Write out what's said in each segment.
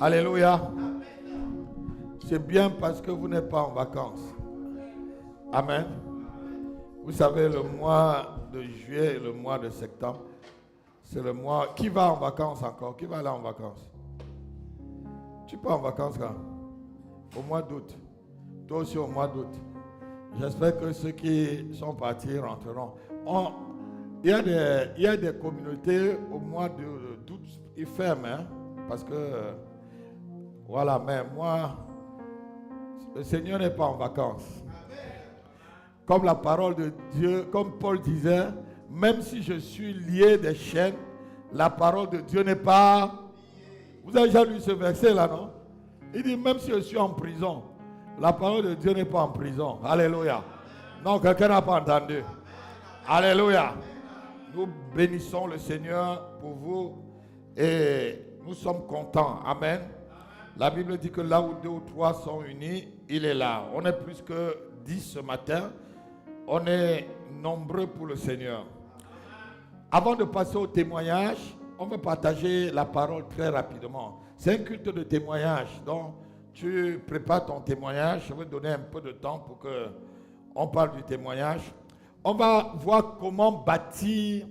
Alléluia. C'est bien parce que vous n'êtes pas en vacances. Amen. Vous savez, le mois de juillet et le mois de septembre, c'est le mois... Qui va en vacances encore? Qui va aller en vacances? Tu pars en vacances quand? Au mois d'août. Toi aussi au mois d'août. J'espère que ceux qui sont partis rentreront. Il y a des communautés au mois d'août, ils ferment, hein, parce que... voilà, mais moi, le Seigneur n'est pas en vacances. Comme la parole de Dieu, comme Paul disait, même si je suis lié des chaînes, la parole de Dieu n'est pas... Vous avez déjà lu ce verset là, non? Il dit, même si je suis en prison, la parole de Dieu n'est pas en prison. Alléluia. Non, quelqu'un n'a pas entendu. Alléluia. Nous bénissons le Seigneur pour vous et nous sommes contents. Amen. La Bible dit que là où 2 ou 3 sont unis, il est là. On est plus que 10 ce matin. On est nombreux pour le Seigneur. Avant de passer au témoignage, on va partager la parole très rapidement. C'est un culte de témoignage. Donc, tu prépares ton témoignage. Je vais donner un peu de temps pour qu'on parle du témoignage. On va voir comment bâtir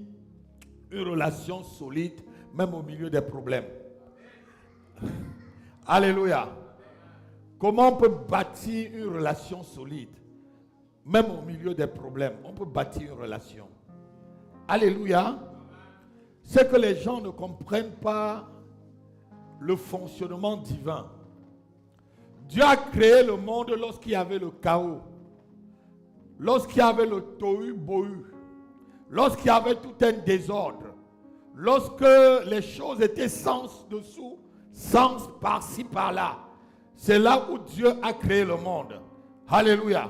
une relation solide, même au milieu des problèmes. Alléluia. Comment on peut bâtir une relation solide, même au milieu des problèmes? On peut bâtir une relation. Alléluia. C'est que les gens ne comprennent pas le fonctionnement divin. Dieu a créé le monde lorsqu'il y avait le chaos, lorsqu'il y avait le tohu-bohu, lorsqu'il y avait tout un désordre, lorsque les choses étaient sens dessous, sens par-ci, par-là. C'est là où Dieu a créé le monde. Alléluia.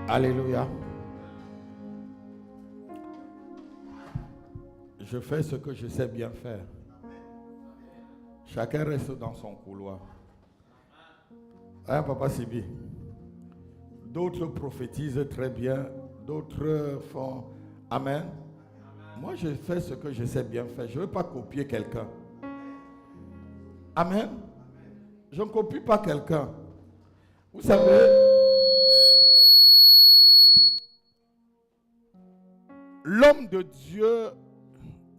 Alléluia. Je fais ce que je sais bien faire. Chacun reste dans son couloir. Hein, Papa Sibi? D'autres prophétisent très bien, d'autres font Amen. Moi, je fais ce que je sais bien faire. Je ne veux pas copier quelqu'un. Amen. Je ne copie pas quelqu'un. Vous savez, l'homme de Dieu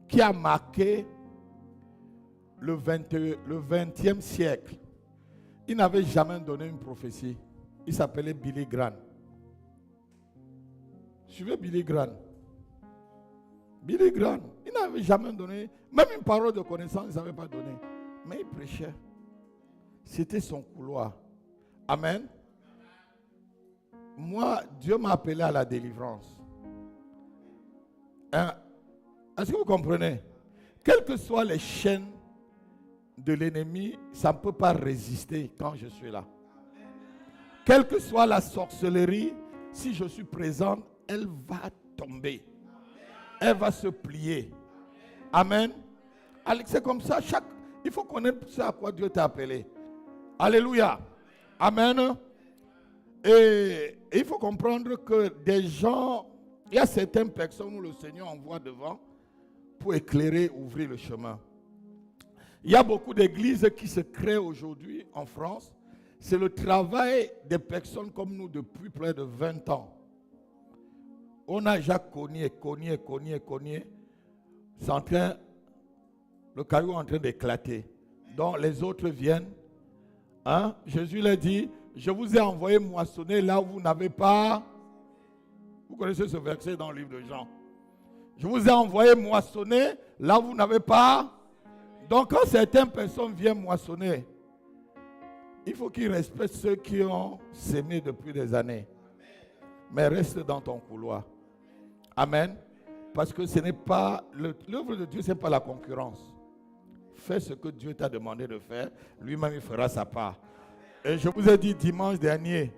qui a marqué le 20e siècle, il n'avait jamais donné une prophétie. Il s'appelait Billy Graham. Suivez Billy Graham. Billy Graham, il n'avait jamais donné, même une parole de connaissance, il n'avait pas donné. Mais il prêchait. C'était son couloir. Amen. Moi, Dieu m'a appelé à la délivrance. Hein? Est-ce que vous comprenez? Quelles que soient les chaînes de l'ennemi, ça ne peut pas résister quand je suis là. Quelle que soit la sorcellerie, si je suis présent, elle va tomber. Elle va se plier. Amen. C'est comme ça, il faut connaître ce à quoi Dieu t'a appelé. Alléluia. Amen. Et il faut comprendre que des gens, il y a certaines personnes où le Seigneur envoie devant pour éclairer, ouvrir le chemin. Il y a beaucoup d'églises qui se créent aujourd'hui en France. C'est le travail des personnes comme nous depuis près de 20 ans. On a déjà cogné. C'est en train, le caillou est en train d'éclater. Donc les autres viennent. Hein? Jésus leur dit, je vous ai envoyé moissonner là où vous n'avez pas. Vous connaissez ce verset dans le livre de Jean. Je vous ai envoyé moissonner là où vous n'avez pas. Donc quand certaines personnes viennent moissonner, il faut qu'ils respectent ceux qui ont sémé depuis des années. Mais reste dans ton couloir. Amen. Parce que ce n'est pas l'œuvre de Dieu, ce n'est pas la concurrence. Fais ce que Dieu t'a demandé de faire. Lui-même, il fera sa part. Et je vous ai dit dimanche dernier,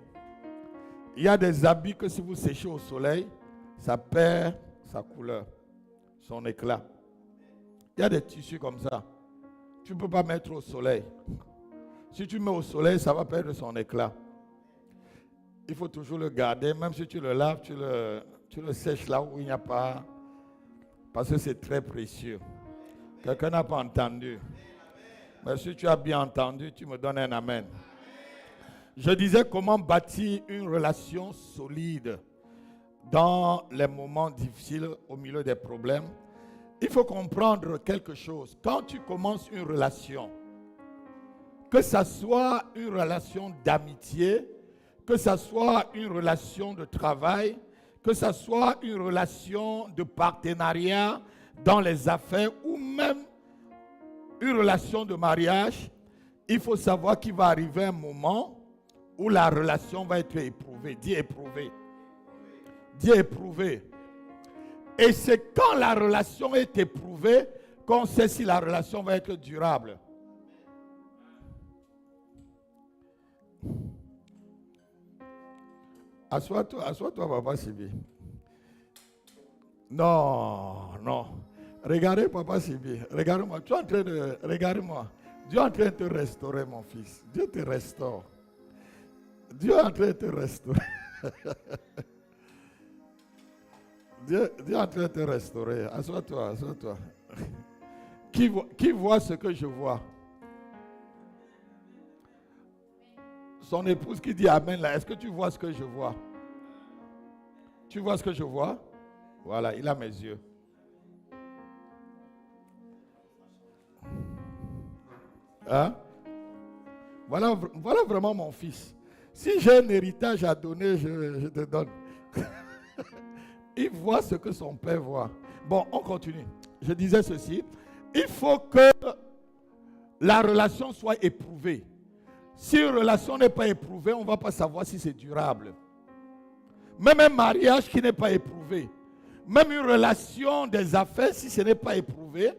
il y a des habits que si vous séchez au soleil, ça perd sa couleur, son éclat. Il y a des tissus comme ça. Tu ne peux pas mettre au soleil. Si tu mets au soleil, ça va perdre son éclat. Il faut toujours le garder. Même si tu le laves, tu le sèches là où il n'y a pas. Parce que c'est très précieux. Quelqu'un n'a pas entendu. Mais si tu as bien entendu, tu me donnes un amen. Je disais comment bâtir une relation solide dans les moments difficiles au milieu des problèmes. Il faut comprendre quelque chose. Quand tu commences une relation, que ce soit une relation d'amitié, que ce soit une relation de travail, que ce soit une relation de partenariat dans les affaires ou même une relation de mariage, il faut savoir qu'il va arriver un moment où la relation va être éprouvée. Dis éprouvée. Dis éprouvée. Et c'est quand la relation est éprouvée qu'on sait si la relation va être durable. Assois-toi, Papa Sibi. Non. Regardez, Papa Sibi. Regarde-moi. Tu es en train de. Regarde-moi. Dieu est en train de te restaurer, mon fils. Dieu te restaure. Dieu est en train de te restaurer. Dieu est en train de te restaurer. Assois-toi. Qui voit ce que je vois? Son épouse qui dit Amen là. Est-ce que tu vois ce que je vois? Tu vois ce que je vois? Voilà, il a mes yeux. Hein? Voilà vraiment mon fils. Si j'ai un héritage à donner, je te donne. Il voit ce que son père voit. Bon, on continue. Je disais ceci. Il faut que la relation soit éprouvée. Si une relation n'est pas éprouvée, on ne va pas savoir si c'est durable. Même un mariage qui n'est pas éprouvé, même une relation des affaires, si ce n'est pas éprouvé,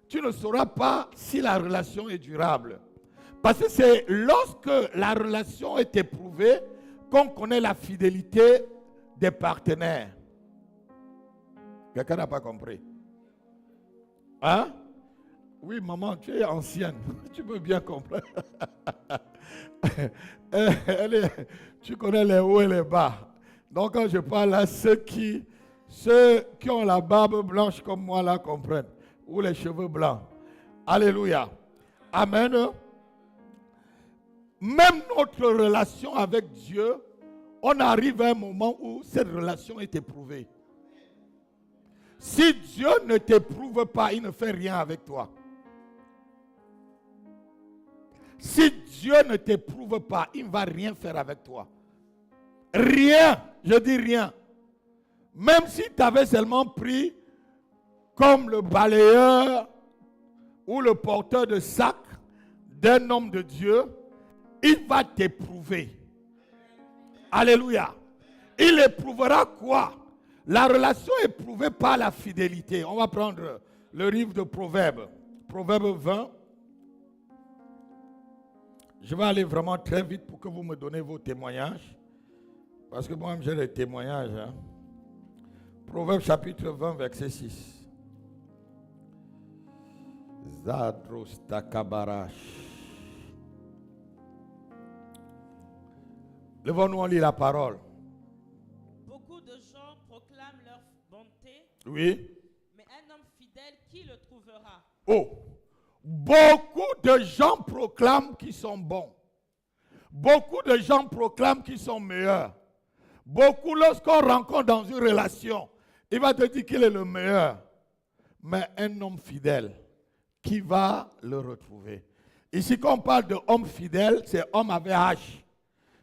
tu ne sauras pas si la relation est durable. Parce que c'est lorsque la relation est éprouvée qu'on connaît la fidélité des partenaires. Quelqu'un n'a pas compris? Hein? Oui, maman, tu es ancienne. Tu peux bien comprendre. Tu connais les hauts et les bas. Donc, quand je parle à ceux qui ont la barbe blanche comme moi, là, comprennent. Ou les cheveux blancs. Alléluia. Amen. Même notre relation avec Dieu, on arrive à un moment où cette relation est éprouvée. Si Dieu ne t'éprouve pas, il ne fait rien avec toi. Si Dieu ne t'éprouve pas, il ne va rien faire avec toi. Rien, je dis rien. Même si tu avais seulement pris comme le balayeur ou le porteur de sac d'un homme de Dieu, il va t'éprouver. Alléluia. Il éprouvera quoi? La relation est éprouvée par la fidélité. On va prendre le livre de Proverbes. Proverbes 20. Je vais aller vraiment très vite pour que vous me donnez vos témoignages. Parce que moi-même j'ai des témoignages. Hein. Proverbes chapitre 20, verset 6. Zadros takabarash. Levons-nous, on lit la parole. Beaucoup de gens proclament leur bonté. Oui. Mais un homme fidèle, qui le trouvera? Oh, Beaucoup de gens proclament qu'ils sont bons. Beaucoup de gens proclament qu'ils sont meilleurs. Beaucoup, lorsqu'on rencontre dans une relation, il va te dire qu'il est le meilleur. Mais un homme fidèle, qui va le retrouver? Ici, quand on parle d'homme fidèle, c'est homme avec H.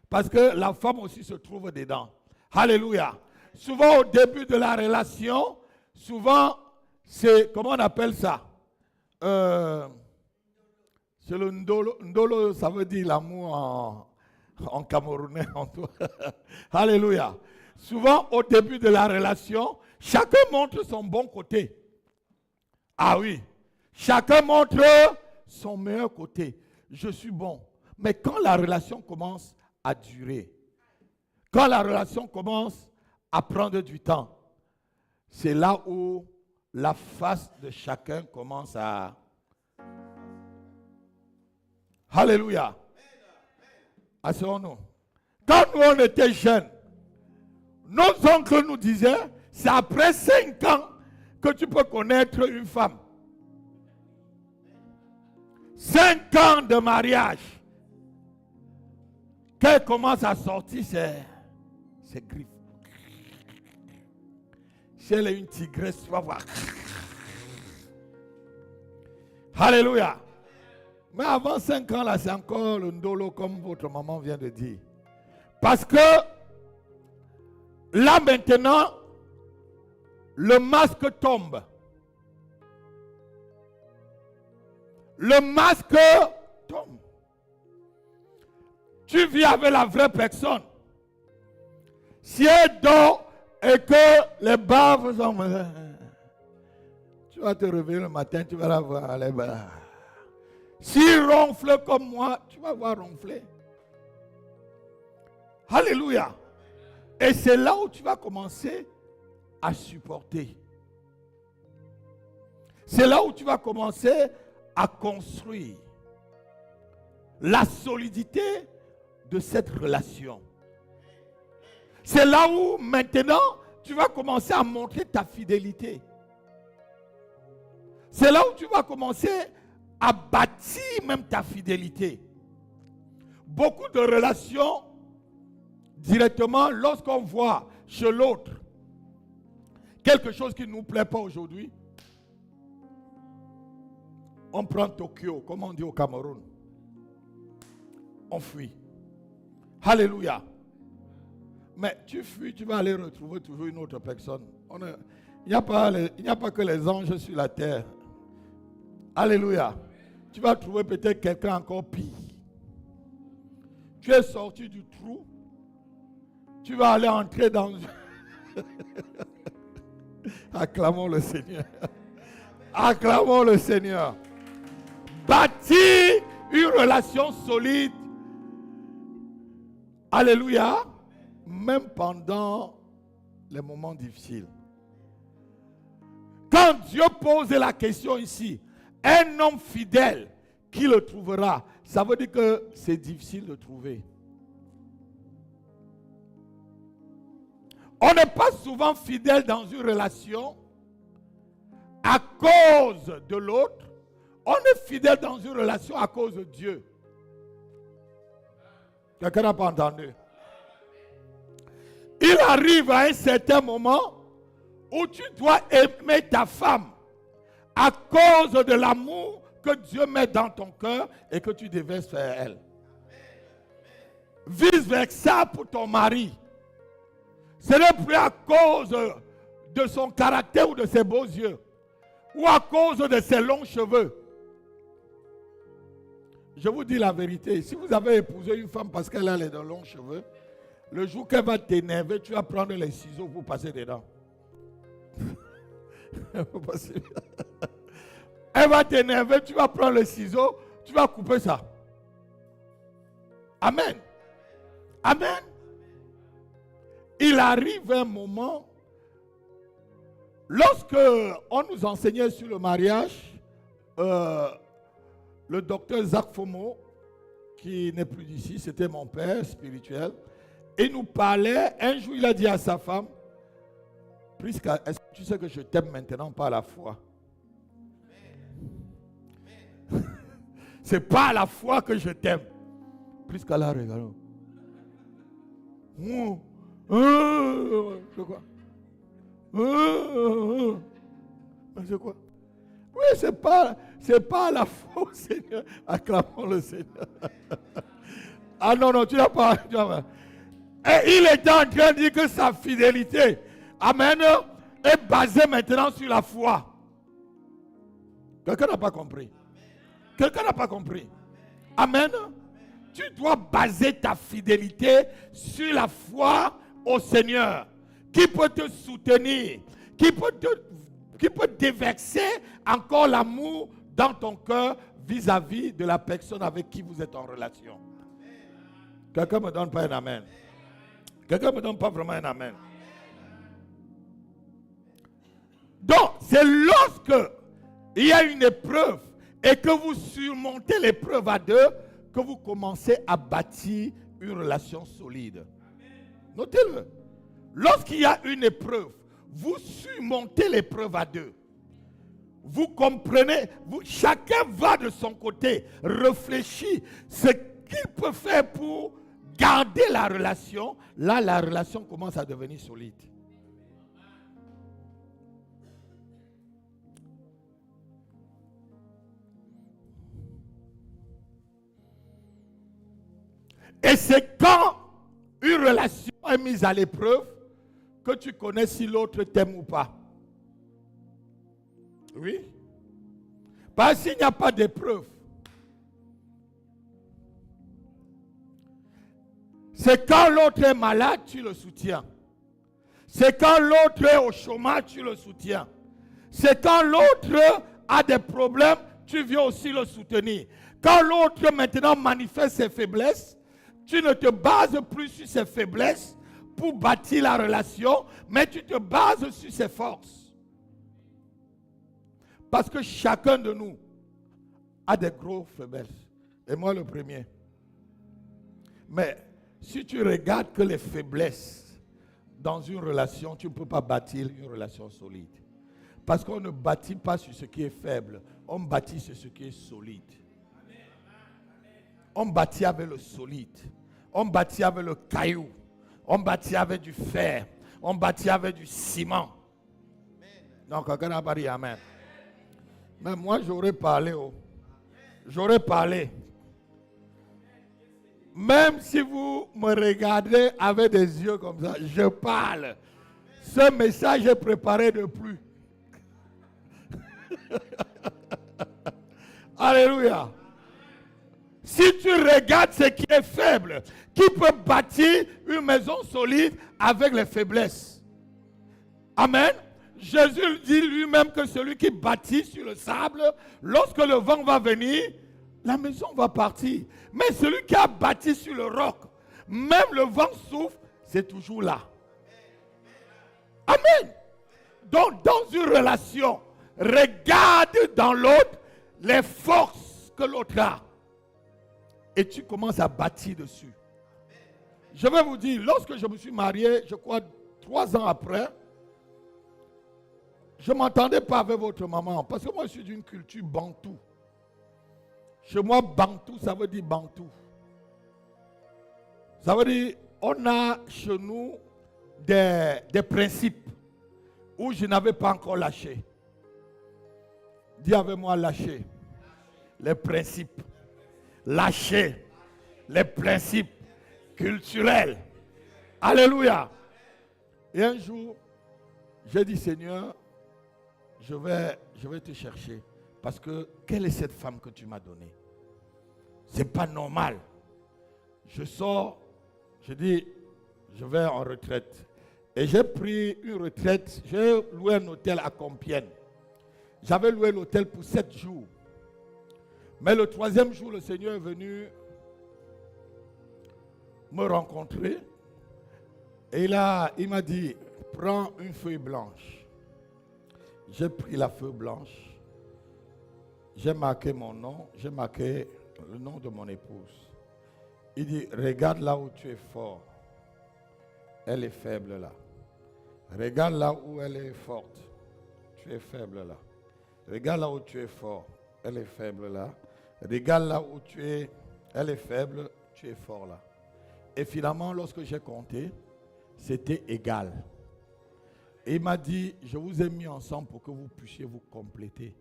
Parce que la femme aussi se trouve dedans. Alléluia. Souvent, au début de la relation, souvent, c'est, comment on appelle ça? C'est le ndolo. Ndolo, ça veut dire l'amour en camerounais. Alléluia. Souvent, au début de la relation, chacun montre son bon côté. Ah oui. Chacun montre son meilleur côté. Je suis bon. Mais quand la relation commence à durer, quand la relation commence à prendre du temps, c'est là où la face de chacun commence à... Alléluia. Asseyons-nous. Quand nous on était jeunes, nos oncles nous disaient, c'est après 5 ans que tu peux connaître une femme. 5 ans de mariage. Qu'elle commence à sortir ses griffes. Si elle est une tigresse, tu vas voir. Alléluia. Mais avant 5 ans, là, c'est encore le ndolo, comme votre maman vient de dire. Parce que là, maintenant, le masque tombe. Le masque tombe. Tu vis avec la vraie personne. Si elle dort et que les baves sont... Tu vas te réveiller le matin, tu vas la voir, les baves. S'il ronfle comme moi, tu vas voir ronfler. Alléluia. Et c'est là où tu vas commencer à supporter. C'est là où tu vas commencer à construire la solidité de cette relation. C'est là où maintenant tu vas commencer à montrer ta fidélité. C'est là où tu vas commencer à bâtir même ta fidélité. Beaucoup de relations, directement, lorsqu'on voit chez l'autre quelque chose qui ne nous plaît pas aujourd'hui, on prend Tokyo, comme on dit au Cameroun. On fuit. Alléluia. Mais tu fuis, tu vas aller retrouver toujours une autre personne. Il n'y a pas que les anges sur la terre. Alléluia. Tu vas trouver peut-être quelqu'un encore pire. Tu es sorti du trou. Tu vas aller entrer dans... Acclamons le Seigneur. Acclamons le Seigneur. Bâtir une relation solide. Alléluia. Même pendant les moments difficiles. Quand Dieu pose la question ici, un homme fidèle, qui le trouvera? Ça veut dire que c'est difficile de trouver. On n'est pas souvent fidèle dans une relation à cause de l'autre. On est fidèle dans une relation à cause de Dieu. Quelqu'un n'a pas entendu? Il arrive à un certain moment où tu dois aimer ta femme à cause de l'amour que Dieu met dans ton cœur et que tu devais faire elle. Vice versa pour ton mari. Ce n'est plus à cause de son caractère ou de ses beaux yeux ou à cause de ses longs cheveux. Je vous dis la vérité, si vous avez épousé une femme parce qu'elle a les longs cheveux, le jour qu'elle va t'énerver, tu vas prendre les ciseaux pour passer dedans. Elle va t'énerver, tu vas prendre le ciseau, tu vas couper ça. Amen. Amen. Il arrive un moment, lorsque on nous enseignait sur le mariage, le docteur Zach Fomo, qui n'est plus d'ici, c'était mon père spirituel, il nous parlait, un jour il a dit à sa femme, Prisca, est-ce que tu sais que je t'aime maintenant par la foi? c'est pas à la fois que je t'aime. Plus qu'à la regarde. C'est quoi? C'est quoi? Oui, c'est pas à la fois au Seigneur. Acclamons le Seigneur. Ah non, tu n'as pas. Et il était en train de dire que sa fidélité, amen, est basée maintenant sur la foi. Quelqu'un n'a pas compris. Quelqu'un n'a pas compris. Amen. Tu dois baser ta fidélité sur la foi au Seigneur, qui peut te soutenir, qui peut déverser encore l'amour dans ton cœur vis-à-vis de la personne avec qui vous êtes en relation. Quelqu'un ne me donne pas un amen. Quelqu'un ne me donne pas vraiment un amen. Donc, c'est lorsque il y a une épreuve et que vous surmontez l'épreuve à deux que vous commencez à bâtir une relation solide. Notez-le. Lorsqu'il y a une épreuve, vous surmontez l'épreuve à deux. Vous comprenez, chacun va de son côté réfléchir ce qu'il peut faire pour garder la relation. Là, la relation commence à devenir solide. Et c'est quand une relation est mise à l'épreuve que tu connais si l'autre t'aime ou pas. Oui. Parce qu'il n'y a pas d'épreuve. C'est quand l'autre est malade, tu le soutiens. C'est quand l'autre est au chômage, tu le soutiens. C'est quand l'autre a des problèmes, tu viens aussi le soutenir. Quand l'autre maintenant manifeste ses faiblesses, tu ne te bases plus sur ses faiblesses pour bâtir la relation, mais tu te bases sur ses forces. Parce que chacun de nous a des gros faiblesses. Et moi le premier. Mais si tu regardes que les faiblesses dans une relation, tu ne peux pas bâtir une relation solide. Parce qu'on ne bâtit pas sur ce qui est faible, on bâtit sur ce qui est solide. On bâtit avec le solide. On bâtit avec le caillou. On bâtit avec du fer. On bâtit avec du ciment. Donc, quelqu'un n'a pas dit amen. Mais moi, j'aurais parlé. J'aurais parlé. Même si vous me regardez avec des yeux comme ça, je parle. Ce message est préparé de plus. Alléluia. Si tu regardes ce qui est faible, qui peut bâtir une maison solide avec les faiblesses? Amen. Jésus dit lui-même que celui qui bâtit sur le sable, lorsque le vent va venir, la maison va partir. Mais celui qui a bâti sur le roc, même le vent souffle, c'est toujours là. Amen. Donc dans une relation, regarde dans l'autre les forces que l'autre a. Et tu commences à bâtir dessus. Je vais vous dire, lorsque je me suis marié, je crois 3 ans après, je ne m'entendais pas avec votre maman. Parce que moi, je suis d'une culture bantou. Chez moi, bantou, ça veut dire bantou. Ça veut dire, on a chez nous des principes où je n'avais pas encore lâché. Dis avec moi, lâcher. Les principes. Lâcher les principes culturels. Alléluia. Et un jour, j'ai dit, Seigneur, je vais te chercher. Parce que, quelle est cette femme que tu m'as donnée? C'est pas normal. Je sors, je dis, je vais en retraite. Et j'ai pris une retraite, j'ai loué un hôtel à Compiègne. J'avais loué l'hôtel pour 7 jours. Mais le 3e jour, le Seigneur est venu me rencontrer. Et il m'a dit, prends une feuille blanche. J'ai pris la feuille blanche. J'ai marqué mon nom. J'ai marqué le nom de mon épouse. Il dit, regarde là où tu es fort. Elle est faible là. Regarde là où elle est forte. Tu es faible là. Regarde là où tu es fort. Elle est faible là. Regarde là où tu es, elle est faible, tu es fort là. Et finalement, lorsque j'ai compté, c'était égal. Et il m'a dit, je vous ai mis ensemble pour que vous puissiez vous compléter.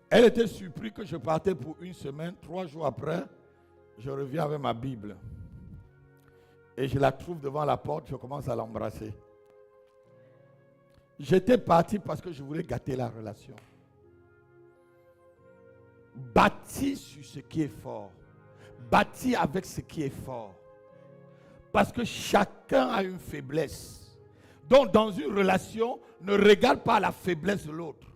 Elle était surprise que je partais pour une semaine. 3 jours après, je reviens avec ma Bible. Et je la trouve devant la porte, je commence à l'embrasser. J'étais parti parce que je voulais gâter la relation. Bâti sur ce qui est fort. Bâti avec ce qui est fort. Parce que chacun a une faiblesse. Donc dans une relation, ne regarde pas la faiblesse de l'autre.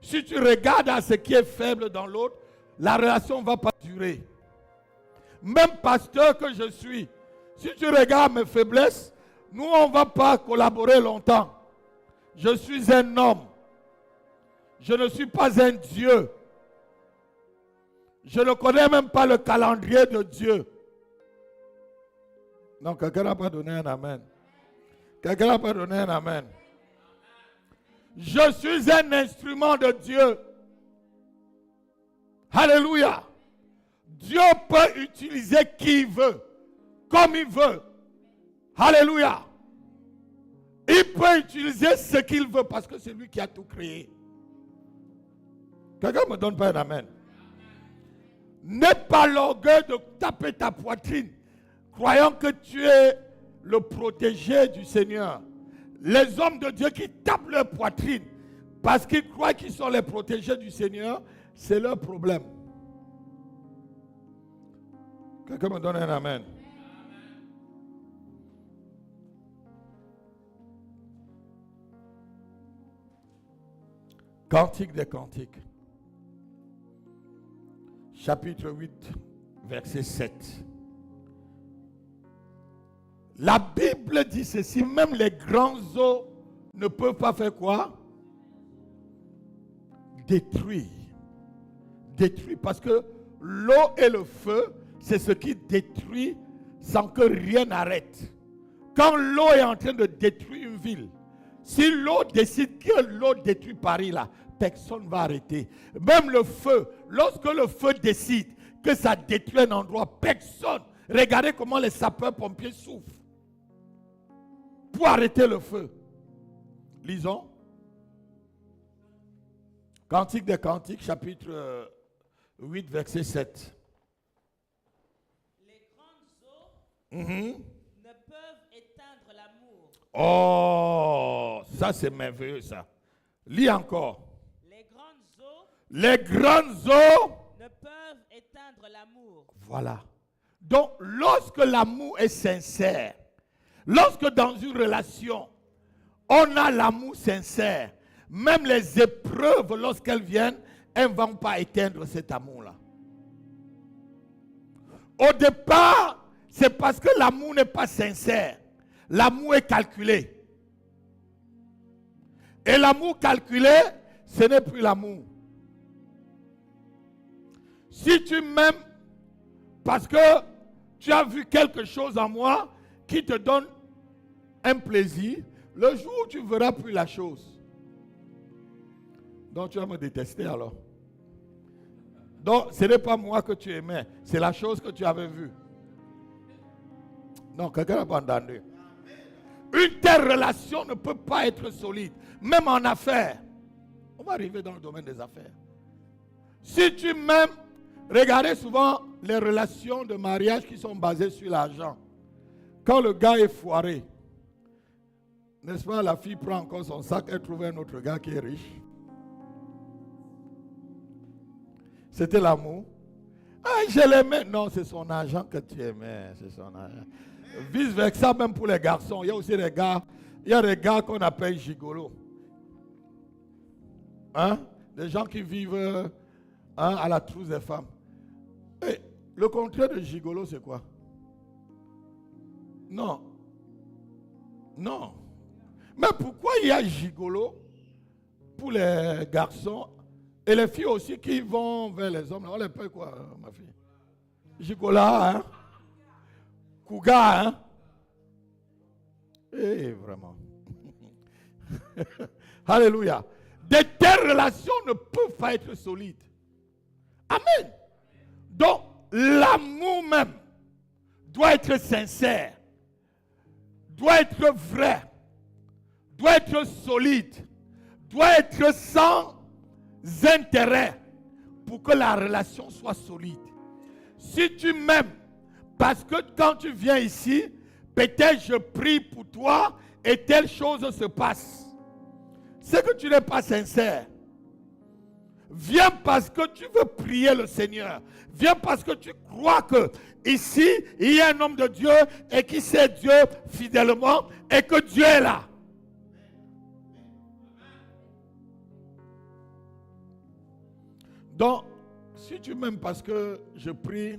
Si tu regardes à ce qui est faible dans l'autre, la relation ne va pas durer. Même pasteur que je suis, si tu regardes mes faiblesses, nous on ne va pas collaborer longtemps. Je suis un homme. Je ne suis pas un Dieu. Je ne connais même pas le calendrier de Dieu. Non, quelqu'un n'a pas donné un amen. Quelqu'un n'a pas donné un amen. Je suis un instrument de Dieu. Alléluia. Dieu peut utiliser qui il veut, comme il veut. Alléluia. Il peut utiliser ce qu'il veut parce que c'est lui qui a tout créé. Quelqu'un ne me donne pas un amen. N'aie pas l'orgueil de taper ta poitrine, croyant que tu es le protégé du Seigneur. Les hommes de Dieu qui tapent leur poitrine parce qu'ils croient qu'ils sont les protégés du Seigneur, c'est leur problème. Quelqu'un me donne un amen. Cantique des cantiques. Chapitre 8, verset 7. La Bible dit ceci, même les grands eaux ne peuvent pas faire quoi? Détruire. Détruire, parce que l'eau et le feu, c'est ce qui détruit sans que rien n'arrête. Quand l'eau est en train de détruire une ville, si l'eau décide que l'eau détruit Paris là, personne ne va arrêter. Même le feu, lorsque le feu décide que ça détruit un endroit, personne. Regardez comment les sapeurs-pompiers souffrent pour arrêter le feu. Lisons. Cantique des Cantiques, chapitre 8, verset 7. Les grandes eaux ne peuvent éteindre l'amour. Oh, ça c'est merveilleux ça. Lis encore. Les grandes eaux ne peuvent éteindre l'amour. Voilà. Donc, lorsque l'amour est sincère, lorsque dans une relation, on a l'amour sincère, même les épreuves, lorsqu'elles viennent, elles ne vont pas éteindre cet amour-là. Au départ, c'est parce que l'amour n'est pas sincère. L'amour est calculé. Et l'amour calculé, ce n'est plus l'amour. Si tu m'aimes parce que tu as vu quelque chose en moi qui te donne un plaisir, le jour où tu ne verras plus la chose, donc tu vas me détester alors. Donc ce n'est pas moi que tu aimais, c'est la chose que tu avais vue. Non, quelqu'un n'a pas entendu. Une telle relation ne peut pas être solide, même en affaires. On va arriver dans le domaine des affaires. Si tu m'aimes, regardez souvent les relations de mariage qui sont basées sur l'argent. Quand le gars est foiré, n'est-ce pas, la fille prend encore son sac, elle trouve un autre gars qui est riche. C'était l'amour. Ah, je l'aimais. Non, c'est son argent que tu aimais. C'est son argent. Vice versa, même pour les garçons. Il y a aussi des gars, il y a des gars qu'on appelle gigolos. Hein? Des gens qui vivent à la trousse des femmes. Et le contraire de gigolo, c'est quoi? Non. Non. Mais pourquoi il y a gigolo pour les garçons et les filles aussi qui vont vers les hommes? On les paye quoi, ma fille? Gigola, hein? Couga, hein? Eh, vraiment. Alléluia. de telles relations ne peuvent pas être solides. Amen. Donc, l'amour même doit être sincère, doit être vrai, doit être solide, doit être sans intérêt pour que la relation soit solide. Si tu m'aimes, parce que quand tu viens ici, peut-être je prie pour toi et telle chose se passe. C'est que tu n'es pas sincère. Viens parce que tu veux prier le Seigneur. Viens parce que tu crois que ici, il y a un homme de Dieu et qui sait Dieu fidèlement et que Dieu est là. Donc, si tu m'aimes parce que je prie,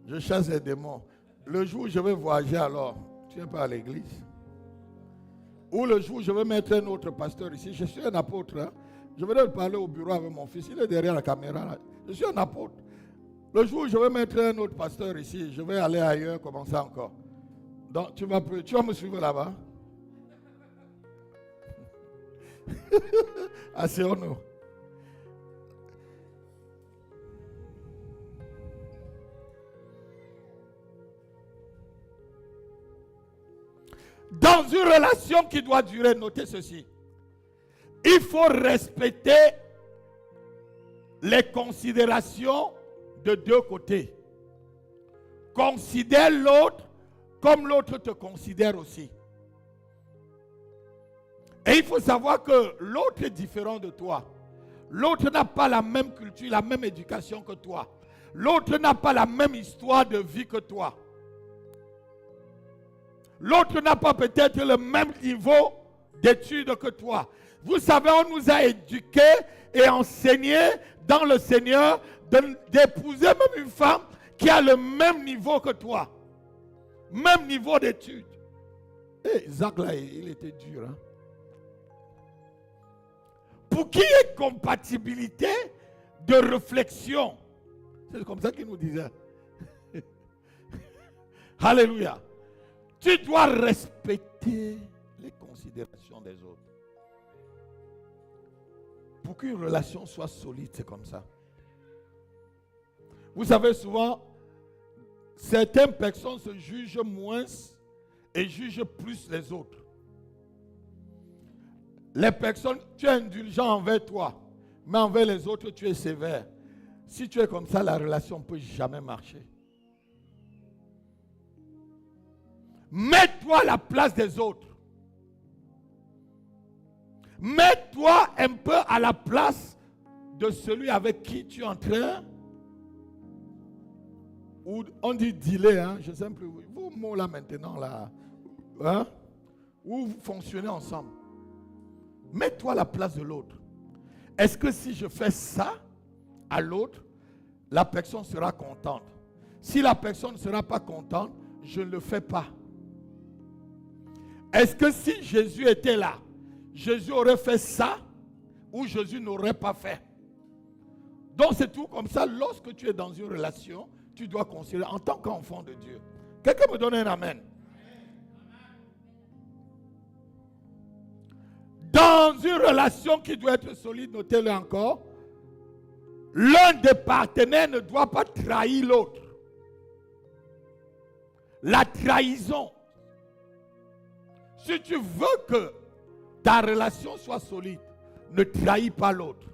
je chasse les démons, le jour où je vais voyager alors, tu n'es pas à l'église. Ou le jour où je vais mettre un autre pasteur ici, je suis un apôtre. Hein? Je vais parler au bureau avec mon fils, il est derrière la caméra. Là. Je suis un apôtre. Le jour où je vais mettre un autre pasteur ici, je vais aller ailleurs, comment ça encore. Donc tu vas me suivre là-bas. Asseyons-nous. Dans une relation qui doit durer, notez ceci. Il faut respecter les considérations de deux côtés. Considère l'autre comme l'autre te considère aussi. Et il faut savoir que l'autre est différent de toi. L'autre n'a pas la même culture, la même éducation que toi. L'autre n'a pas la même histoire de vie que toi. L'autre n'a pas peut-être le même niveau d'études que toi. Vous savez, on nous a éduqués et enseignés dans le Seigneur d'épouser même une femme qui a le même niveau que toi. Même niveau d'études. Et Zach là, il était dur. Hein? Pour qu'il y ait compatibilité de réflexion. C'est comme ça qu'il nous disait. Alléluia. Tu dois respecter les considérations des autres. Pour qu'une relation soit solide, c'est comme ça. Vous savez, souvent, certaines personnes se jugent moins et jugent plus les autres. Les personnes, tu es indulgent envers toi, mais envers les autres, tu es sévère. Si tu es comme ça, la relation ne peut jamais marcher. Mets-toi à la place des autres. Mets-toi un peu à la place de celui avec qui tu es en train, ou on dit dealer, hein, je ne sais plus, vos mots là maintenant, là, hein, où vous fonctionnez ensemble. Mets-toi à la place de l'autre. Est-ce que si je fais ça à l'autre, la personne sera contente? Si la personne ne sera pas contente, je ne le fais pas. Est-ce que si Jésus était là, Jésus aurait fait ça ou Jésus n'aurait pas fait? Donc c'est tout comme ça. Lorsque tu es dans une relation, tu dois considérer en tant qu'enfant de Dieu. Quelqu'un me donne un amen. Dans une relation qui doit être solide, notez-le encore, l'un des partenaires ne doit pas trahir l'autre. La trahison. Si tu veux que ta relation soit solide, ne trahis pas l'autre.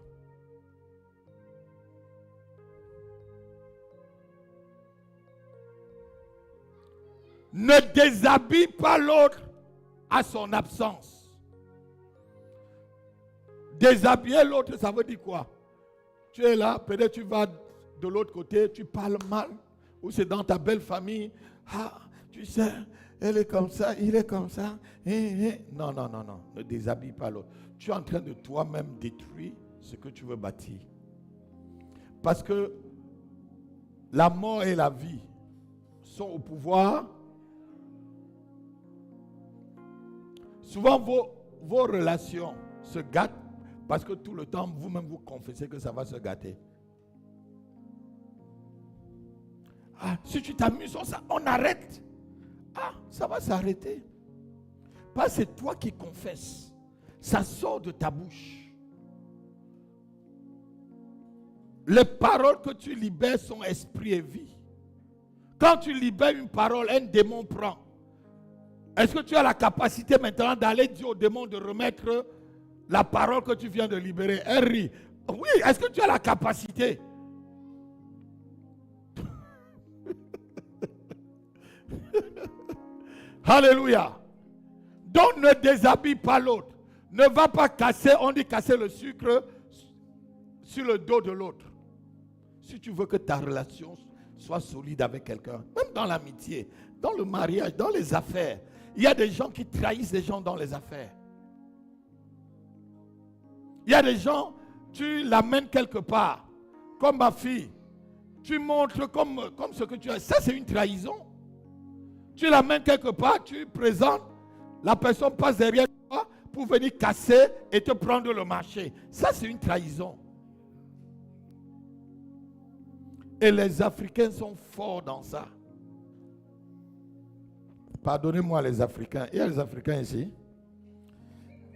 Ne déshabille pas l'autre à son absence. Déshabiller l'autre, ça veut dire quoi? Tu es là, peut-être tu vas de l'autre côté, tu parles mal, ou c'est dans ta belle famille. Ah, tu sais, elle est comme ça, il est comme ça. Non, non, non, non, ne déshabille pas l'autre. Tu es en train de toi-même détruire ce que tu veux bâtir. Parce que la mort et la vie sont au pouvoir. Souvent, vos relations se gâtent parce que tout le temps, vous-même, vous confessez que ça va se gâter. Ah, si tu t'amuses, on arrête. Ah, ça va s'arrêter. Parce que c'est toi qui confesses. Ça sort de ta bouche. Les paroles que tu libères sont esprit et vie. Quand tu libères une parole, un démon prend. Est-ce que tu as la capacité maintenant d'aller dire au démon de remettre la parole que tu viens de libérer? Elle rit. Oui, est-ce que tu as la capacité? Alléluia. Donc ne déshabille pas l'autre. Ne va pas casser, on dit casser le sucre sur le dos de l'autre. Si tu veux que ta relation soit solide avec quelqu'un, même dans l'amitié, dans le mariage, dans les affaires, il y a des gens qui trahissent les gens dans les affaires. Il y a des gens, tu l'amènes quelque part, comme ma fille, tu montres comme ce que tu as. Ça, c'est une trahison. Tu l'amènes quelque part, tu présentes, la personne passe derrière toi pour venir casser et te prendre le marché. Ça, c'est une trahison. Et les Africains sont forts dans ça. Pardonnez-moi les Africains. Il y a les Africains ici.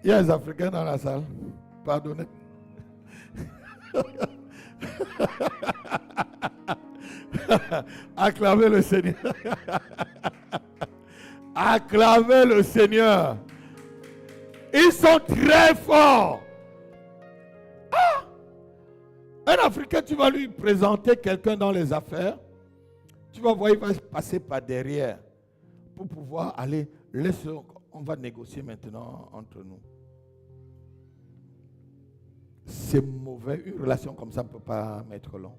Il y a les Africains dans la salle. Pardonnez. Acclamez le Seigneur. Acclamez le Seigneur. Ils sont très forts. Ah! Un Africain, tu vas lui présenter quelqu'un dans les affaires. Tu vas voir, il va passer par derrière pour pouvoir aller. On va négocier maintenant entre nous. C'est mauvais. Une relation comme ça ne peut pas mettre long.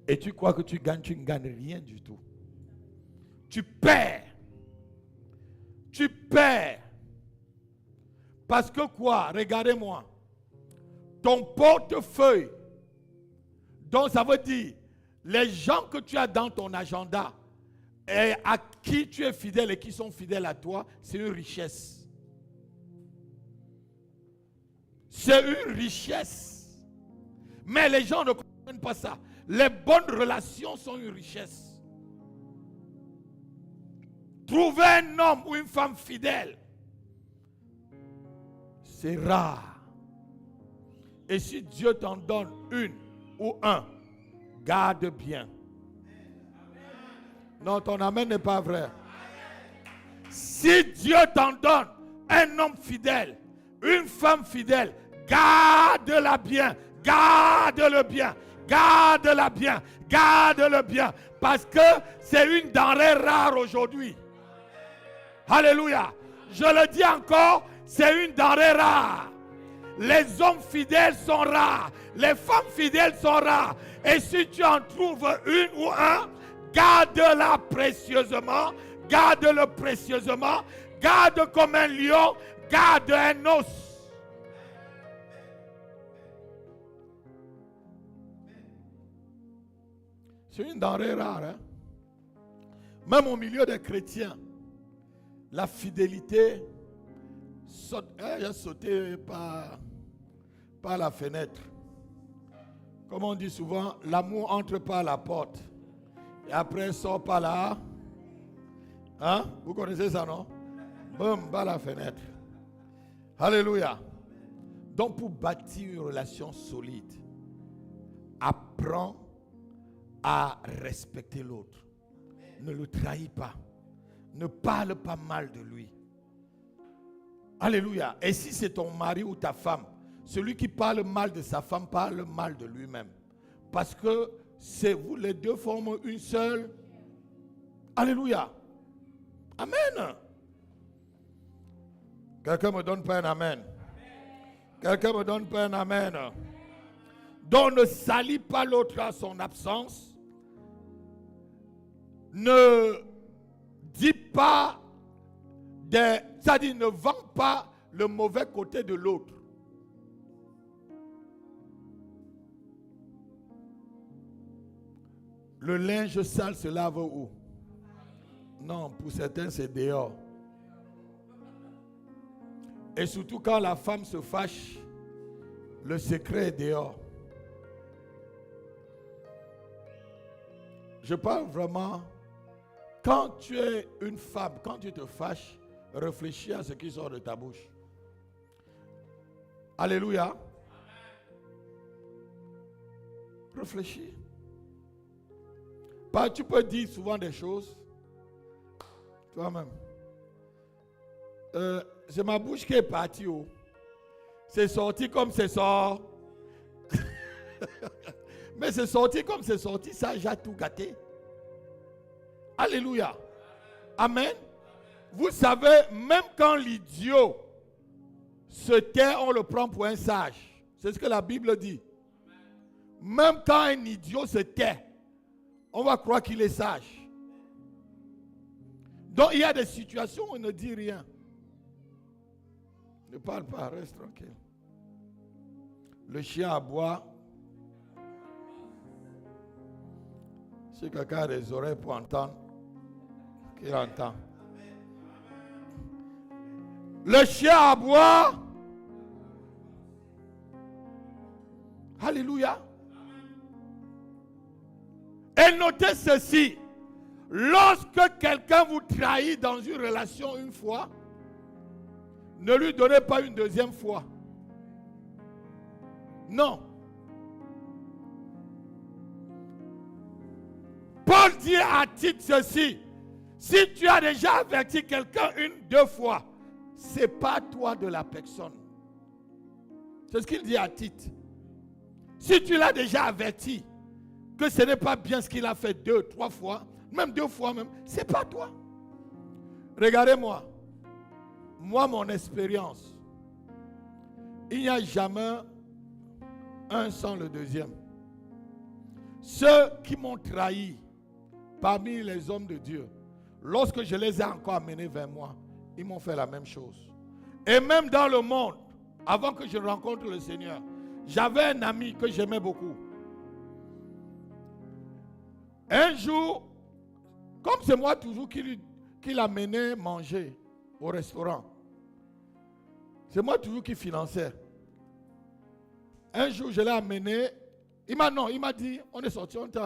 Et tu crois que tu ne gagnes rien du tout. Tu perds. Tu perds. Parce que quoi? Regardez-moi. Ton portefeuille, donc ça veut dire les gens que tu as dans ton agenda et à qui tu es fidèle et qui sont fidèles à toi, c'est une richesse. C'est une richesse. Mais les gens ne comprennent pas ça. Les bonnes relations sont une richesse. Trouver un homme ou une femme fidèle, c'est rare. Et si Dieu t'en donne une ou un, garde bien. Non, ton amen n'est pas vrai. Si Dieu t'en donne un homme fidèle, une femme fidèle, garde-la bien, garde-le bien, garde-la bien, garde-le bien. Parce que c'est une denrée rare aujourd'hui. Alléluia. Je le dis encore, c'est une denrée rare. Les hommes fidèles sont rares. Les femmes fidèles sont rares. Et si tu en trouves une ou un, garde-la précieusement. Garde-le précieusement. Garde comme un lion. Garde un os. C'est une denrée rare. Hein? Même au milieu des chrétiens, la fidélité a sauté par la fenêtre. Comme on dit souvent, l'amour entre par la porte et après sort par là. Hein? Vous connaissez ça, non? Boum, par la fenêtre. Alléluia. Donc pour bâtir une relation solide, apprends à respecter l'autre. Ne le trahis pas. Ne parle pas mal de lui. Alléluia. Et si c'est ton mari ou ta femme, celui qui parle mal de sa femme parle mal de lui-même. Parce que c'est vous les deux forment une seule. Alléluia. Amen. Quelqu'un me donne pas un amen. Quelqu'un me donne pas un amen. Donc ne salis pas l'autre à son absence. Ne dis pas c'est-à-dire ne vends pas le mauvais côté de l'autre. Le linge sale se lave où? Non, pour certains c'est dehors. Et surtout quand la femme se fâche, le secret est dehors. Je parle vraiment. Quand tu es une femme, quand tu te fâches, réfléchis à ce qui sort de ta bouche. Alléluia. Réfléchis. Pas, tu peux dire souvent des choses. Toi-même. C'est ma bouche qui est partie. Oh. C'est sorti comme c'est sorti. Mais c'est sorti comme c'est sorti. Ça a déjà tout gâté. Alléluia. Amen. Vous savez, même quand l'idiot se tait, on le prend pour un sage. C'est ce que la Bible dit. Même quand un idiot se tait, on va croire qu'il est sage. Donc il y a des situations où on ne dit rien. Ne parle pas, reste tranquille. Le chien aboie. Si quelqu'un a des oreilles pour entendre, qu'il entend. Le chien aboie. Alléluia. Et notez ceci. Lorsque quelqu'un vous trahit dans une relation une fois, ne lui donnez pas une deuxième fois. Non. Paul dit à Tite ceci. Si tu as déjà averti quelqu'un deux fois, c'est pas toi de la personne. C'est ce qu'il dit à Tite. Si tu l'as déjà averti que ce n'est pas bien ce qu'il a fait 2, 3 fois, même 2 fois même, c'est pas toi. Regardez-moi. Moi, mon expérience, il n'y a jamais un sans le deuxième. Ceux qui m'ont trahi parmi les hommes de Dieu, lorsque je les ai encore amenés vers moi, ils m'ont fait la même chose. Et même dans le monde, avant que je rencontre le Seigneur, j'avais un ami que j'aimais beaucoup. Un jour, comme c'est moi toujours qui l'amenais manger au restaurant, c'est moi toujours qui finançais. Un jour, je l'ai amené. Il m'a dit, on est sorti, on était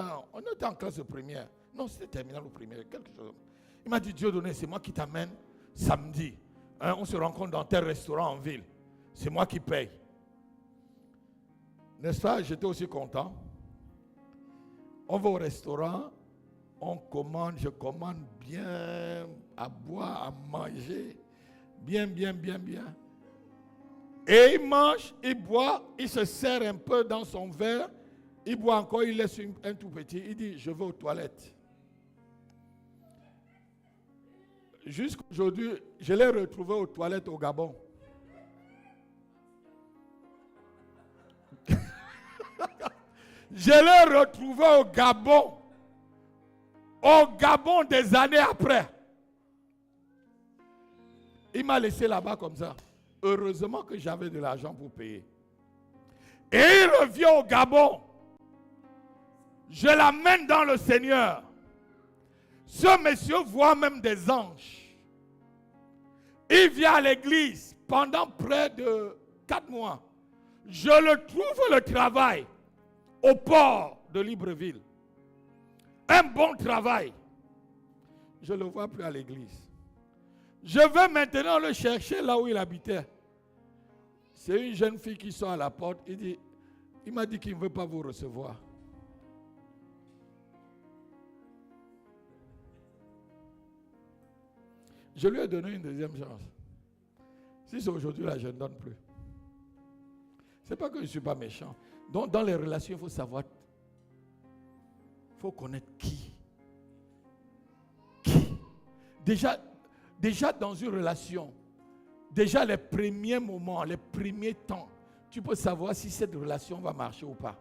en classe de première. Non, c'était terminal ou première, quelque chose. Il m'a dit, Dieu donné, c'est moi qui t'amène samedi. Hein, on se rencontre dans tel restaurant en ville. C'est moi qui paye. N'est-ce pas? J'étais aussi content. On va au restaurant, on commande, je commande bien à boire, à manger. Bien. Et il mange, il boit, il se sert un peu dans son verre. Il boit encore, il laisse un tout petit. Il dit, je vais aux toilettes. Jusqu'aujourd'hui, je l'ai retrouvé aux toilettes au Gabon. Je l'ai retrouvé au Gabon. Au Gabon des années après. Il m'a laissé là-bas comme ça. Heureusement que j'avais de l'argent pour payer. Et il revient au Gabon. Je l'amène dans le Seigneur. Ce monsieur voit même des anges. Il vient à l'église pendant près de 4 mois. Je le trouve le travail au port de Libreville. Un bon travail. Je ne le vois plus à l'église. Je vais maintenant le chercher là où il habitait. C'est une jeune fille qui sort à la porte. Il m'a dit qu'il ne veut pas vous recevoir. Je lui ai donné une deuxième chance. Si c'est aujourd'hui là, je ne donne plus. Ce n'est pas que je ne suis pas méchant. Donc dans les relations, il faut savoir. Il faut connaître qui. Déjà dans une relation, déjà les premiers moments, les premiers temps, tu peux savoir si cette relation va marcher ou pas.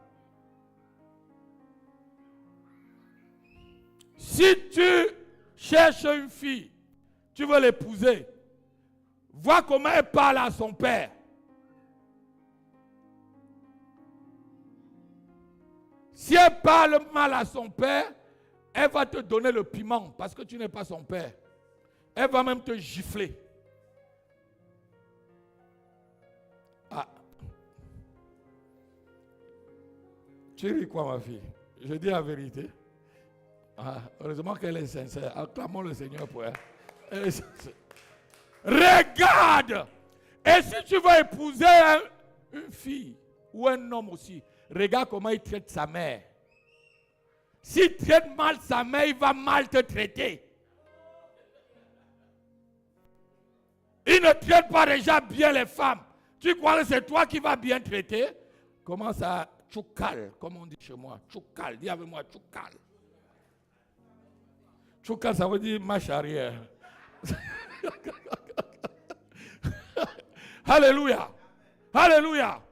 Si tu cherches une fille, tu veux l'épouser, vois comment elle parle à son père. Si elle parle mal à son père, elle va te donner le piment parce que tu n'es pas son père. Elle va même te gifler. Ah. Tu ris quoi, ma fille? Je dis la vérité. Ah, heureusement qu'elle est sincère. Acclamons le Seigneur pour elle. Elle est sincère. Regarde! Et si tu veux épouser une fille ou un homme aussi, regarde comment il traite sa mère. S'il traite mal sa mère, il va mal te traiter. Il ne traite pas déjà bien les femmes. Tu crois que c'est toi qui vas bien traiter? Commence à tchoukal, comme on dit chez moi. Tchoukal, dis avec moi, tchoukal. Tchoukal, ça veut dire marche arrière. Alléluia. Alléluia.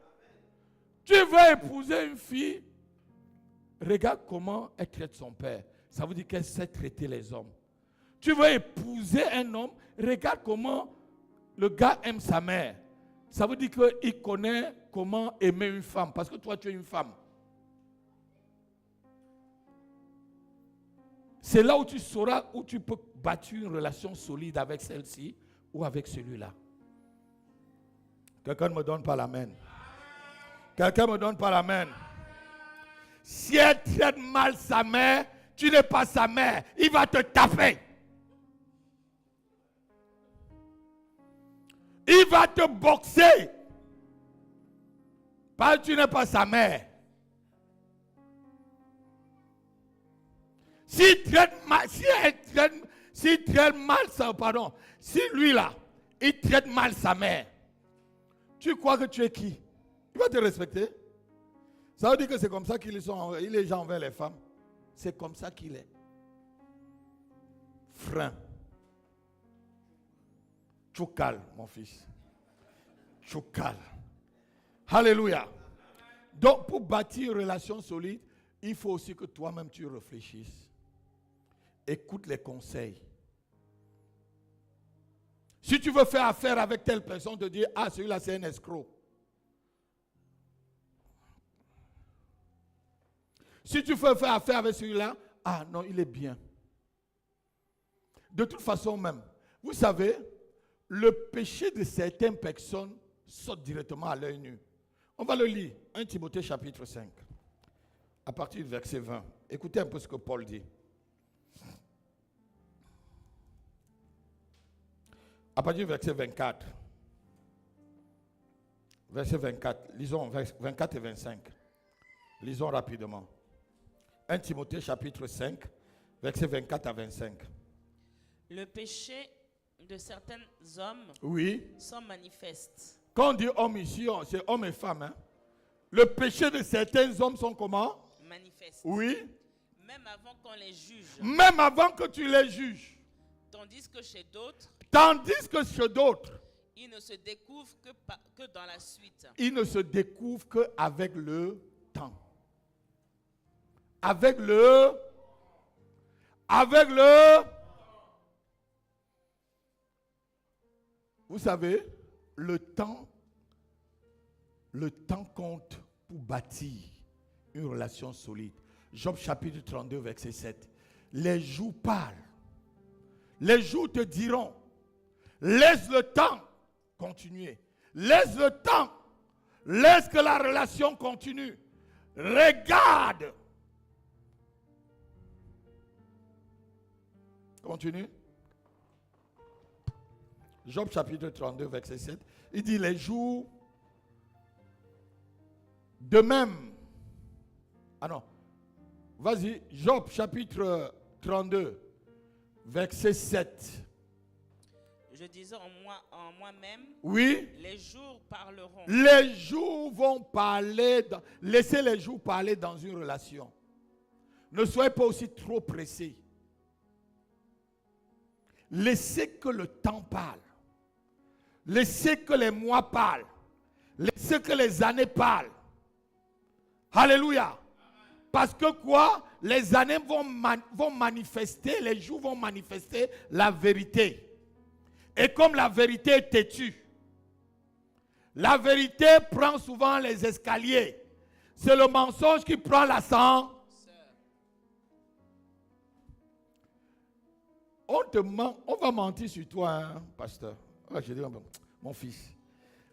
Tu veux épouser une fille, regarde comment elle traite son père. Ça veut dire qu'elle sait traiter les hommes. Tu veux épouser un homme, regarde comment le gars aime sa mère. Ça veut dire qu'il connaît comment aimer une femme. Parce que toi, tu es une femme. C'est là où tu sauras où tu peux bâtir une relation solide avec celle-ci ou avec celui-là. Quelqu'un ne me donne pas l'amen. Quelqu'un ne me donne pas l'amen. Si elle traite mal sa mère, tu n'es pas sa mère. Il va te taper. Il va te boxer. Parce que tu n'es pas sa mère. S'il traite mal, si lui là, il traite mal sa mère, tu crois que tu es qui? Il va te respecter. Ça veut dire que c'est comme ça qu'il est gens envers les femmes. C'est comme ça qu'il est. Frein. Tchoukal, mon fils. Tchoukal. Alléluia. Donc, pour bâtir une relation solide, il faut aussi que toi-même tu réfléchisses. Écoute les conseils. Si tu veux faire affaire avec telle personne, te dire, ah, celui-là c'est un escroc. Si tu veux faire affaire avec celui-là, ah non, il est bien. De toute façon même, vous savez, le péché de certaines personnes saute directement à l'œil nu. On va le lire. 1 Timothée chapitre 5. À partir du verset 20. Écoutez un peu ce que Paul dit. À partir du verset 24. Verset 24. Lisons 24 et 25. Lisons rapidement. 1 Timothée chapitre 5, verset 24 à 25. Le péché de certains hommes sont manifestes. Quand on dit homme ici, c'est homme et femme. Hein? Le péché de certains hommes sont comment? Manifestes. Oui. Même avant qu'on les juge. Même avant que tu les juges. Tandis que chez d'autres, ils ne se découvrent que dans la suite. Ils ne se découvrent qu'avec le temps. Avec le... Vous savez, le temps compte pour bâtir une relation solide. Job chapitre 32, verset 7. Les jours parlent. Les jours te diront. Laisse le temps continuer. Laisse le temps. Laisse que la relation continue. Regarde. Continue. Job chapitre 32, verset 7. Il dit les jours de même. Ah non. Vas-y. Job chapitre 32, verset 7. Je disais en moi-même. Oui. Les jours parleront. Les jours vont parler. Laissez les jours parler dans une relation. Ne soyez pas aussi trop pressés. Laissez que le temps parle. Laissez que les mois parlent. Laissez que les années parlent. Alléluia. Parce que quoi? Les années vont manifester, les jours vont manifester la vérité. Et comme la vérité est têtue, la vérité prend souvent les escaliers. C'est le mensonge qui prend l'ascenseur. On va mentir sur toi, hein, pasteur. Je dis, mon fils,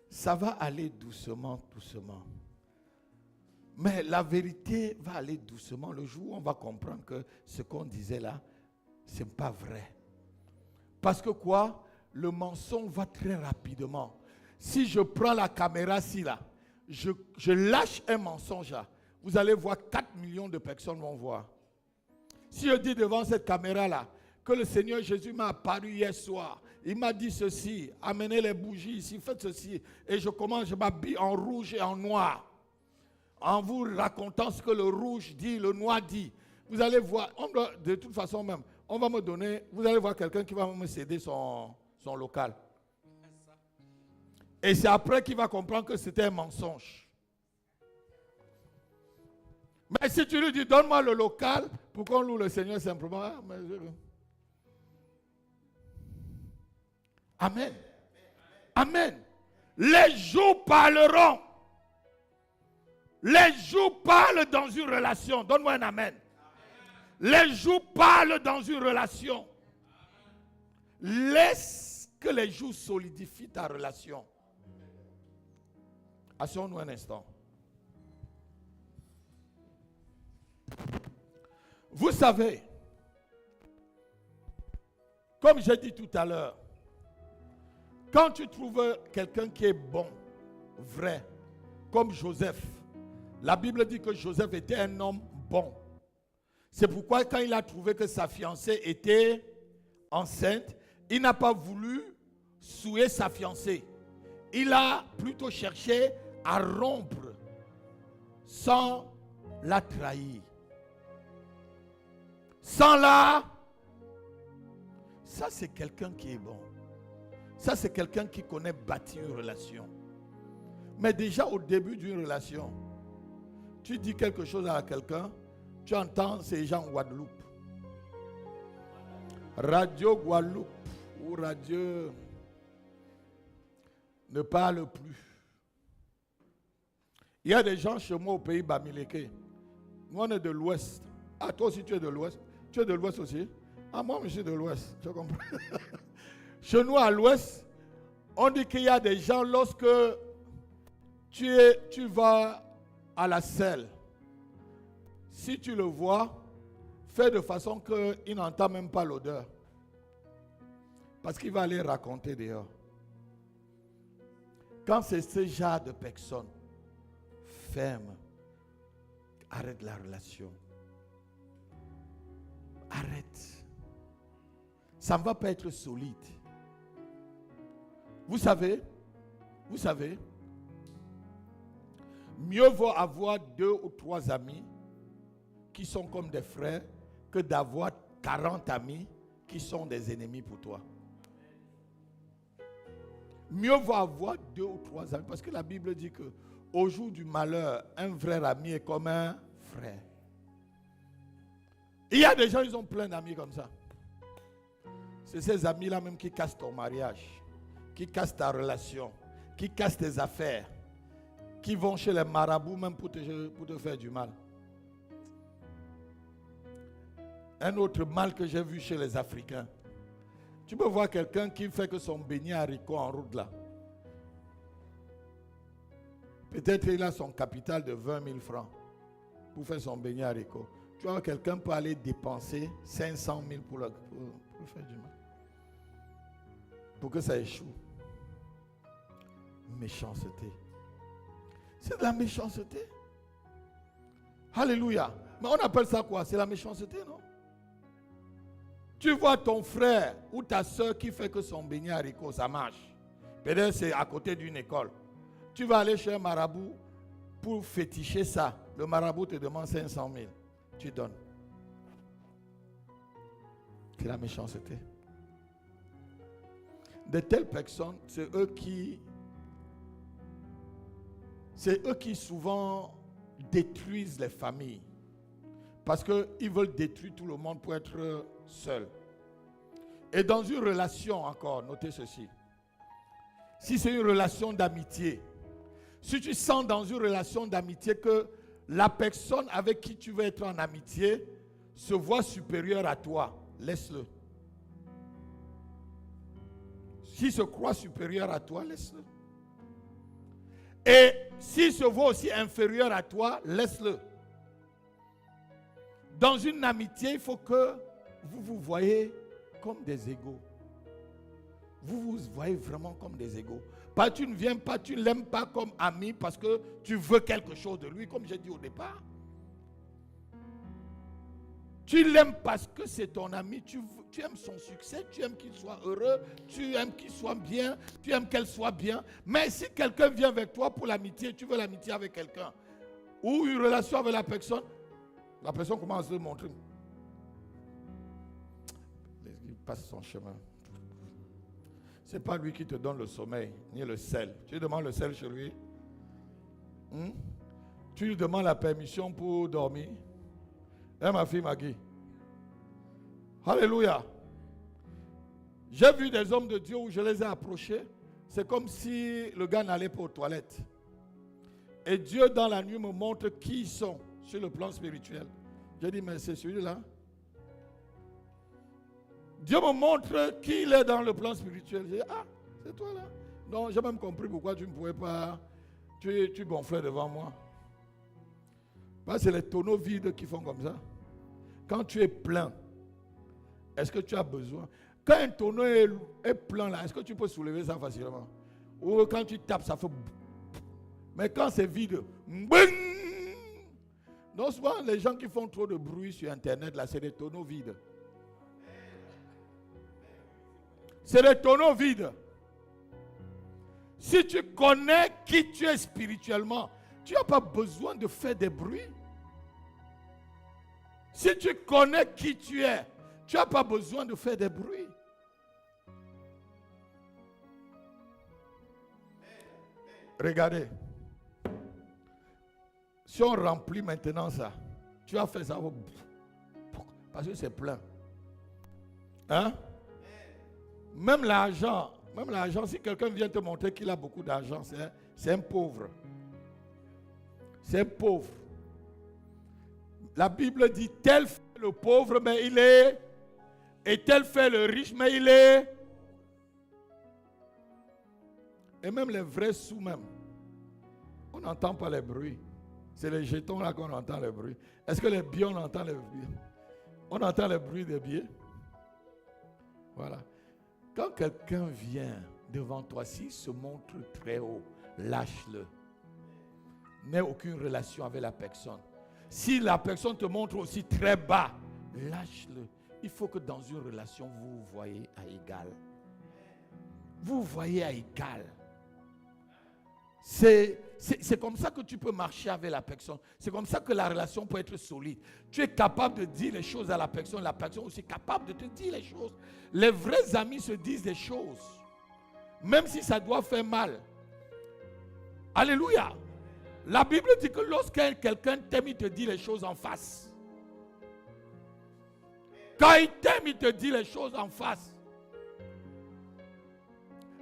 ça va aller doucement, doucement. Mais la vérité va aller doucement. Le jour où on va comprendre que ce qu'on disait là, ce n'est pas vrai. Parce que quoi? Le mensonge va très rapidement. Si je prends la caméra, là, je lâche un mensonge là, vous allez voir 4 millions de personnes vont voir. Si je dis devant cette caméra là, que le Seigneur Jésus m'a apparu hier soir, il m'a dit ceci, amenez les bougies ici, faites ceci, et je m'habille en rouge et en noir, en vous racontant ce que le rouge dit, le noir dit. Vous allez voir, de toute façon même, on va me donner, vous allez voir quelqu'un qui va me céder son local. Et c'est après qu'il va comprendre que c'était un mensonge. Mais si tu lui dis, donne-moi le local, pour qu'on loue le Seigneur simplement. Amen. Amen. Les jours parleront. Les jours parlent dans une relation. Donne-moi un amen. Les jours parlent dans une relation. Laisse que les jours solidifient ta relation. Asseyons-nous un instant. Vous savez, comme j'ai dit tout à l'heure, quand tu trouves quelqu'un qui est bon, vrai, comme Joseph, la Bible dit que Joseph était un homme bon. C'est pourquoi quand il a trouvé que sa fiancée était enceinte, il n'a pas voulu souiller sa fiancée. Il a plutôt cherché à rompre sans la trahir. Sans la... Ça, c'est quelqu'un qui est bon. Ça, c'est quelqu'un qui connaît bâtir une relation. Mais déjà au début d'une relation, tu dis quelque chose à quelqu'un, tu entends ces gens en Guadeloupe. Radio Guadeloupe ou radio ne parle plus. Il y a des gens chez moi au pays Bamileke. Nous, on est de l'Ouest. Ah, toi aussi, tu es de l'Ouest. Tu es de l'Ouest aussi? Ah, moi, je suis de l'Ouest. Tu comprends? Chez nous, à l'Ouest, on dit qu'il y a des gens, lorsque tu vas à la selle, si tu le vois, fais de façon qu'il n'entend même pas l'odeur. Parce qu'il va aller raconter dehors. Quand c'est ce genre de personnes, ferme, arrête la relation. Arrête. Ça ne va pas être solide. Vous savez, mieux vaut avoir 2 ou 3 amis qui sont comme des frères que d'avoir 40 amis qui sont des ennemis pour toi. Mieux vaut avoir 2 ou 3 amis, parce que la Bible dit que au jour du malheur, un vrai ami est comme un frère. Il y a des gens, ils ont plein d'amis comme ça. C'est ces amis-là même qui cassent ton mariage, qui cassent ta relation, qui cassent tes affaires, qui vont chez les marabouts même pour te faire du mal. Un autre mal que j'ai vu chez les Africains. Tu peux voir quelqu'un qui fait que son beignet haricot en route là. Peut-être qu'il a son capital de 20 000 francs pour faire son beignet haricot. Tu vois, quelqu'un peut aller dépenser 500 000 pour faire du mal. Pour que ça échoue. Méchanceté. C'est de la méchanceté. Alléluia. Mais on appelle ça quoi? C'est la méchanceté, non? Tu vois ton frère ou ta soeur qui fait que son beignet haricot, ça marche. Peut-être c'est à côté d'une école. Tu vas aller chez un marabout pour féticher ça. Le marabout te demande 500 000. Tu donnes. C'est la méchanceté. De telles personnes, c'est eux qui souvent détruisent les familles. Parce qu'ils veulent détruire tout le monde pour être seuls. Et dans une relation encore, notez ceci. Si c'est une relation d'amitié, si tu sens dans une relation d'amitié que la personne avec qui tu veux être en amitié se voit supérieure à toi, laisse-le. S'il se croit supérieur à toi, laisse-le. Et s'il se voit aussi inférieur à toi, laisse-le. Dans une amitié, il faut que vous vous voyez comme des égaux. vous vous voyez vraiment comme des égaux. Pas tu ne viens pas, tu ne l'aimes pas comme ami parce que tu veux quelque chose de lui, comme j'ai dit au départ. Tu l'aimes parce que c'est ton ami, tu aimes son succès, tu aimes qu'il soit heureux, tu aimes qu'il soit bien, tu aimes qu'elle soit bien. Mais si quelqu'un vient avec toi pour l'amitié, tu veux l'amitié avec quelqu'un, ou une relation avec la personne commence à se montrer. Il passe son chemin. Ce n'est pas lui qui te donne le sommeil, ni le sel. Tu lui demandes le sel chez lui. Tu lui demandes la permission pour dormir. Ma fille Maggie. Alléluia. J'ai vu des hommes de Dieu où je les ai approchés. C'est comme si le gars n'allait pas aux toilettes. Et Dieu dans la nuit me montre qui ils sont sur le plan spirituel. J'ai dit, mais c'est celui-là. Dieu me montre qui il est dans le plan spirituel. J'ai dit, ah, c'est toi là. Non, j'ai même compris pourquoi tu ne pouvais pas. Tu gonflais devant moi. Parce que c'est les tonneaux vides qui font comme ça. Quand tu es plein, est-ce que tu as besoin? Quand un tonneau est plein là, est-ce que tu peux soulever ça facilement? Ou quand tu tapes, ça fait. Mais quand c'est vide, non, souvent les gens qui font trop de bruit sur Internet là, c'est des tonneaux vides. C'est des tonneaux vides. Si tu connais qui tu es spirituellement, tu n'as pas besoin de faire des bruits. Si tu connais qui tu es, tu n'as pas besoin de faire des bruits. Regardez. Si on remplit maintenant ça, tu vas faire ça parce que c'est plein. Hein? Même l'argent, si quelqu'un vient te montrer qu'il a beaucoup d'argent, c'est un pauvre. C'est un pauvre. La Bible dit, tel fait le pauvre, mais il est, et tel fait le riche, mais il est. Et même les vrais sous même, on n'entend pas les bruits. C'est les jetons là qu'on entend les bruits. Est-ce que les billets, on entend les bruits? On entend les bruits des billets. Voilà. Quand quelqu'un vient devant toi, s'il se montre très haut, lâche-le. N'aie aucune relation avec la personne. Si la personne te montre aussi très bas, lâche-le. Il faut que dans une relation, vous vous voyez à égal. Vous vous voyez à égal. C'est comme ça que tu peux marcher avec la personne. C'est comme ça que la relation peut être solide. Tu es capable de dire les choses à la personne aussi est capable de te dire les choses. Les vrais amis se disent des choses, même si ça doit faire mal. Alléluia. La Bible dit que lorsque quelqu'un t'aime, il te dit les choses en face. Quand il t'aime, il te dit les choses en face.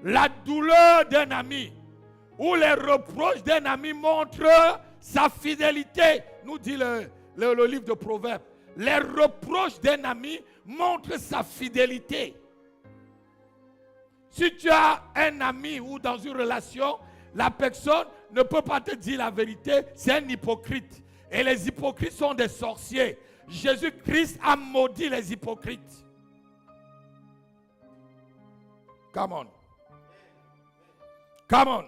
La douleur d'un ami ou les reproches d'un ami montrent sa fidélité, nous dit le livre de Proverbes. Les reproches d'un ami montrent sa fidélité. Si tu as un ami ou dans une relation, la personne ne peut pas te dire la vérité, c'est un hypocrite. Et les hypocrites sont des sorciers. Jésus-Christ a maudit les hypocrites. Come on. Come on.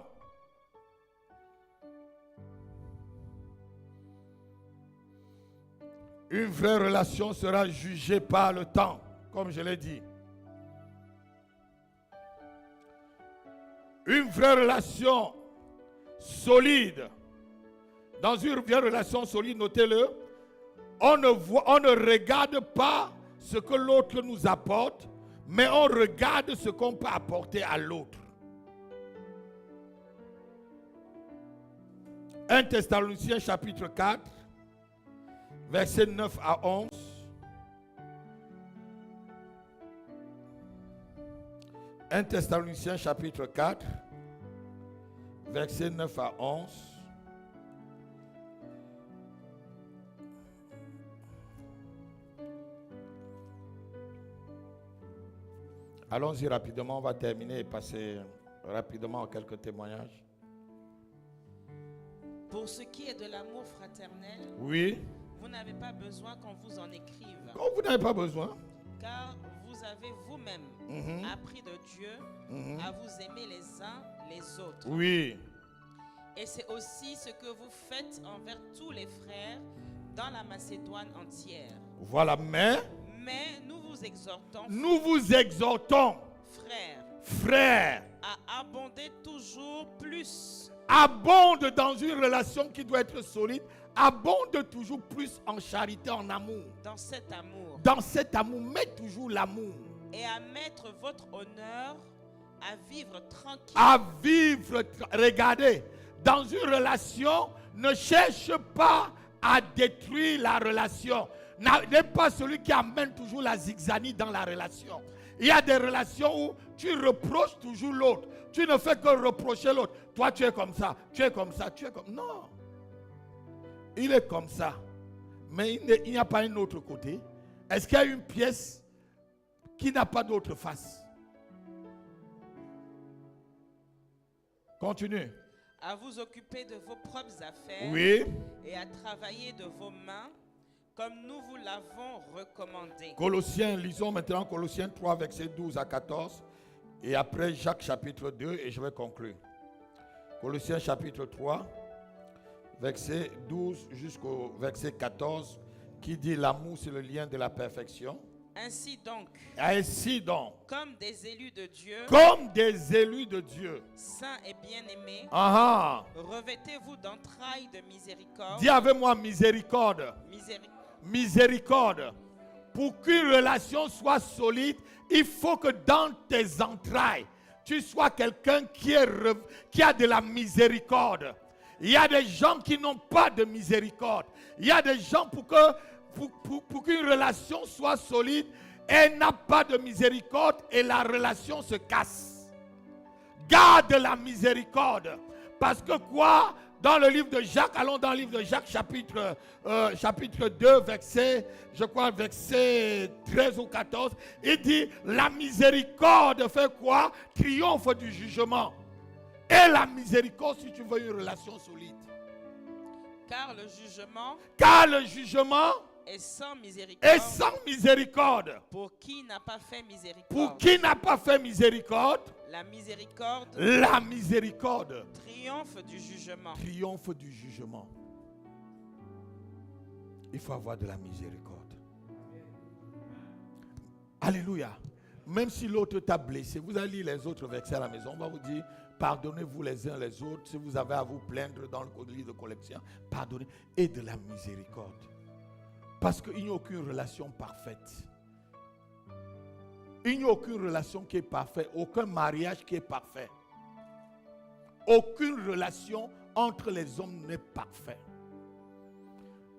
Une vraie relation sera jugée par le temps, comme je l'ai dit. Une vraie relation solide. Dans une vraie relation solide, notez-le, on ne regarde pas ce que l'autre nous apporte, mais on regarde ce qu'on peut apporter à l'autre. 1 Thessaloniciens chapitre 4, versets 9 à 11. 1 Thessaloniciens chapitre 4, versets 9 à 11. Allons-y rapidement, on va terminer et passer rapidement à quelques témoignages. Pour ce qui est de l'amour fraternel, oui, vous n'avez pas besoin qu'on vous en écrive. Quand vous n'avez pas besoin, car vous avez vous-même appris de Dieu à vous aimer les uns les autres. Oui. Et c'est aussi ce que vous faites envers tous les frères dans la Macédoine entière. Voilà, mais nous vous exhortons, frères, à abonder toujours plus. Abonde dans une relation qui doit être solide. Abonde toujours plus en charité, en amour. Dans cet amour. Dans cet amour, mets toujours l'amour. Et à mettre votre honneur à vivre tranquille. Regardez, dans une relation, ne cherche pas à détruire la relation. N'est pas celui qui amène toujours la zigzanie dans la relation. Il y a des relations où tu reproches toujours l'autre. Tu ne fais que reprocher l'autre. Toi, tu es comme ça, tu es comme ça, tu es comme... Non. Il est comme ça. Mais il n'y a pas un autre côté. Est-ce qu'il y a une pièce qui n'a pas d'autre face? Continue. À vous occuper de vos propres affaires. Oui. Et à travailler de vos mains comme nous vous l'avons recommandé. Colossiens, lisons maintenant Colossiens 3, versets 12 à 14. Et après Jacques chapitre 2, et je vais conclure. Colossiens chapitre 3, verset 12 jusqu'au verset 14, qui dit l'amour c'est le lien de la perfection. Ainsi donc, comme des élus de Dieu, saints et bien-aimés, revêtez-vous d'entrailles de miséricorde. Dis avec moi miséricorde. Miséricorde. Pour qu'une relation soit solide, il faut que dans tes entrailles, tu sois quelqu'un qui a de la miséricorde. Il y a des gens qui n'ont pas de miséricorde. Il y a des gens pour qu'une relation soit solide, elle n'a pas de miséricorde et la relation se casse. Garde la miséricorde. Parce que quoi? Dans le livre de Jacques, allons dans le livre de Jacques, chapitre 2, verset 13 ou 14, il dit, la miséricorde fait quoi? Triomphe du jugement. Et la miséricorde, si tu veux une relation solide. Car le jugement est sans miséricorde. Pour qui n'a pas fait miséricorde. La miséricorde. Triomphe du jugement. Il faut avoir de la miséricorde. Alléluia. Même si l'autre t'a blessé, vous allez lire les autres versets à la maison, on va vous dire, pardonnez-vous les uns les autres. Si vous avez à vous plaindre dans le livre de collection, pardonnez. Et de la miséricorde. Parce qu'il n'y a aucune relation parfaite. Il n'y a aucune relation qui est parfaite. Aucun mariage qui est parfait. Aucune relation entre les hommes n'est parfaite.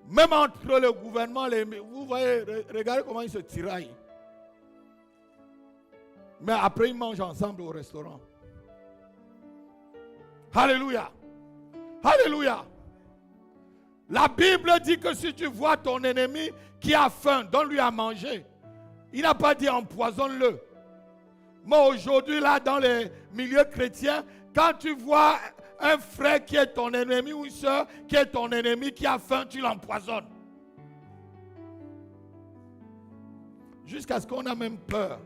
Même entre le gouvernement, vous voyez, regardez comment ils se tiraillent. Mais après, ils mangent ensemble au restaurant. Alléluia. Alléluia. La Bible dit que si tu vois ton ennemi qui a faim, donne-lui à manger. Il n'a pas dit empoisonne-le. Mais aujourd'hui, là, dans les milieux chrétiens, quand tu vois un frère qui est ton ennemi ou une soeur qui est ton ennemi qui a faim, tu l'empoisonnes. Jusqu'à ce qu'on a même peur.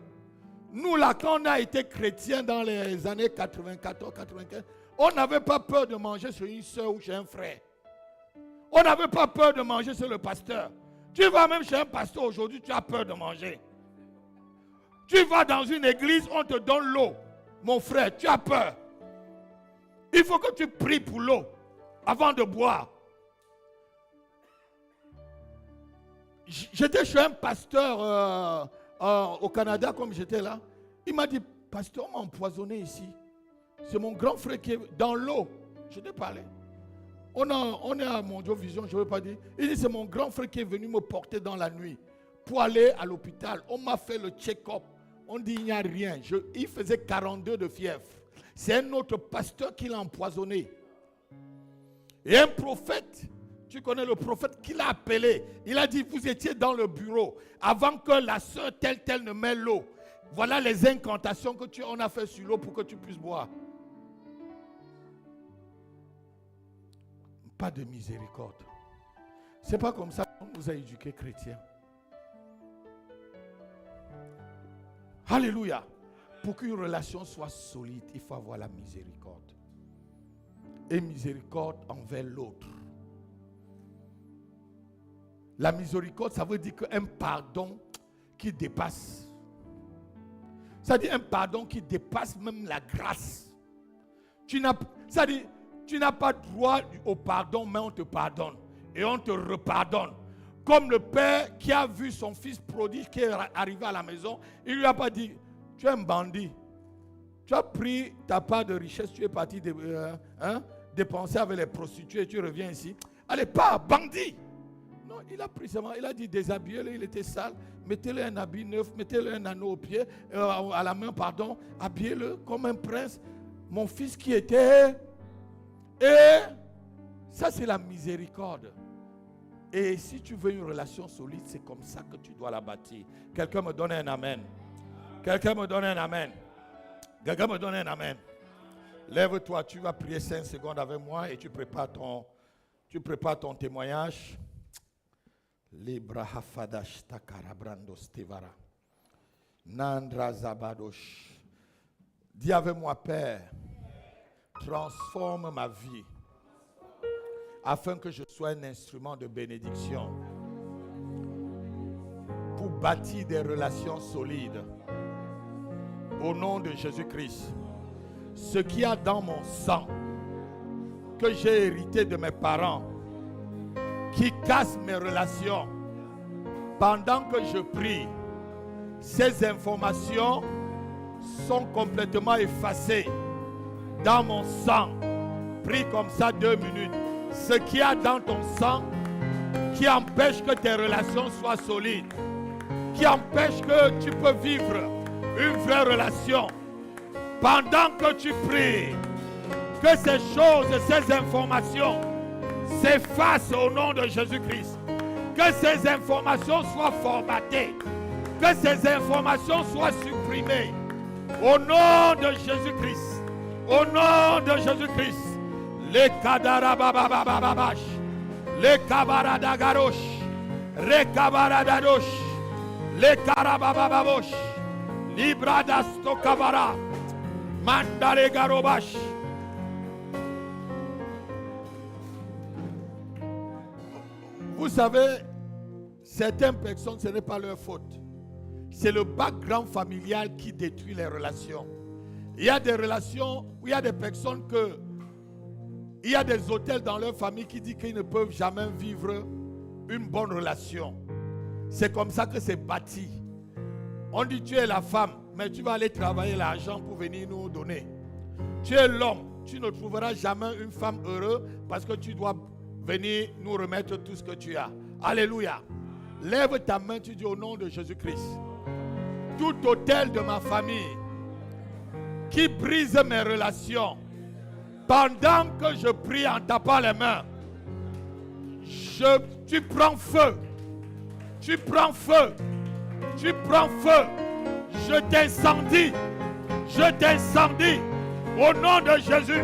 Nous, là, quand on a été chrétiens dans les années 94-95, on n'avait pas peur de manger sur une soeur ou chez un frère. On n'avait pas peur de manger sur le pasteur. Tu vas même chez un pasteur aujourd'hui, tu as peur de manger. Tu vas dans une église, on te donne l'eau. Mon frère, tu as peur. Il faut que tu pries pour l'eau avant de boire. J'étais chez un pasteur au Canada, comme j'étais là. Il m'a dit, pasteur, on m'a empoisonné ici. C'est mon grand frère qui est dans l'eau. Je t'ai parlé. On est à Mondiovision, je ne veux pas dire. Il dit, c'est mon grand frère qui est venu me porter dans la nuit pour aller à l'hôpital. On m'a fait le check-up. On dit, il n'y a rien. Il faisait 42 de fièvre. C'est un autre pasteur qui l'a empoisonné. Et un prophète, tu connais le prophète qui l'a appelé. Il a dit, vous étiez dans le bureau avant que la soeur telle ne mette l'eau. Voilà les incantations qu'on a fait sur l'eau pour que tu puisses boire. Pas de miséricorde. C'est pas comme ça qu'on nous a éduqués chrétiens. Alléluia. Pour qu'une relation soit solide, il faut avoir la miséricorde. Et miséricorde envers l'autre. La miséricorde, ça veut dire qu'un pardon qui dépasse. Ça dit un pardon qui dépasse même la grâce. Ça dit, tu n'as pas droit au pardon, mais on te pardonne. Et on te repardonne. Comme le père qui a vu son fils prodigue qui est arrivé à la maison, il ne lui a pas dit, tu es un bandit. Tu as pris ta part de richesse, tu es parti dépenser avec les prostituées et tu reviens ici. Allez, pas bandit. Non, il a pris seulement, il a dit déshabillez-le, il était sale, mettez-le un habit neuf, mettez-le un anneau au pied, à la main, pardon, habillez-le comme un prince. Mon fils qui était... Et ça, c'est la miséricorde. Et si tu veux une relation solide, c'est comme ça que tu dois la bâtir. Quelqu'un me donne un amen. Quelqu'un me donne un amen. Quelqu'un me donne un amen. Lève-toi, tu vas prier 5 secondes avec moi et tu prépares ton témoignage. Librahafadash takarabrando stevara. Nandra zabadosh. Dis avec moi, Père, transforme ma vie afin que je sois un instrument de bénédiction pour bâtir des relations solides. Au nom de Jésus-Christ, ce qu'il y a dans mon sang que j'ai hérité de mes parents qui casse mes relations pendant que je prie, ces informations sont complètement effacées dans mon sang. Prie comme ça 2 minutes. Ce qu'il y a dans ton sang qui empêche que tes relations soient solides, qui empêche que tu peux vivre une vraie relation. Pendant que tu pries, que ces choses, ces informations s'effacent au nom de Jésus-Christ. Que ces informations soient formatées. Que ces informations soient supprimées. Au nom de Jésus-Christ. Au nom de Jésus-Christ. Les kadarabababababash. Les kabaradagarosh. Les kabaradadosh. Les karababababosh. Libradasto kabara. Mandare garobash. Vous savez, certaines personnes, ce n'est pas leur faute. C'est le background familial qui détruit les relations. Il y a des relations où il y a des personnes il y a des hôtels dans leur famille qui disent qu'ils ne peuvent jamais vivre une bonne relation. C'est comme ça que c'est bâti. On dit tu es la femme, mais tu vas aller travailler l'argent pour venir nous donner. Tu es l'homme, tu ne trouveras jamais une femme heureuse parce que tu dois venir nous remettre tout ce que tu as. Alléluia. Lève ta main, tu dis au nom de Jésus-Christ. Tout hôtel de ma famille qui brise mes relations, pendant que je prie en tapant les mains, tu prends feu. Tu prends feu. Tu prends feu. Je t'incendie. Je t'incendie. Au nom de Jésus.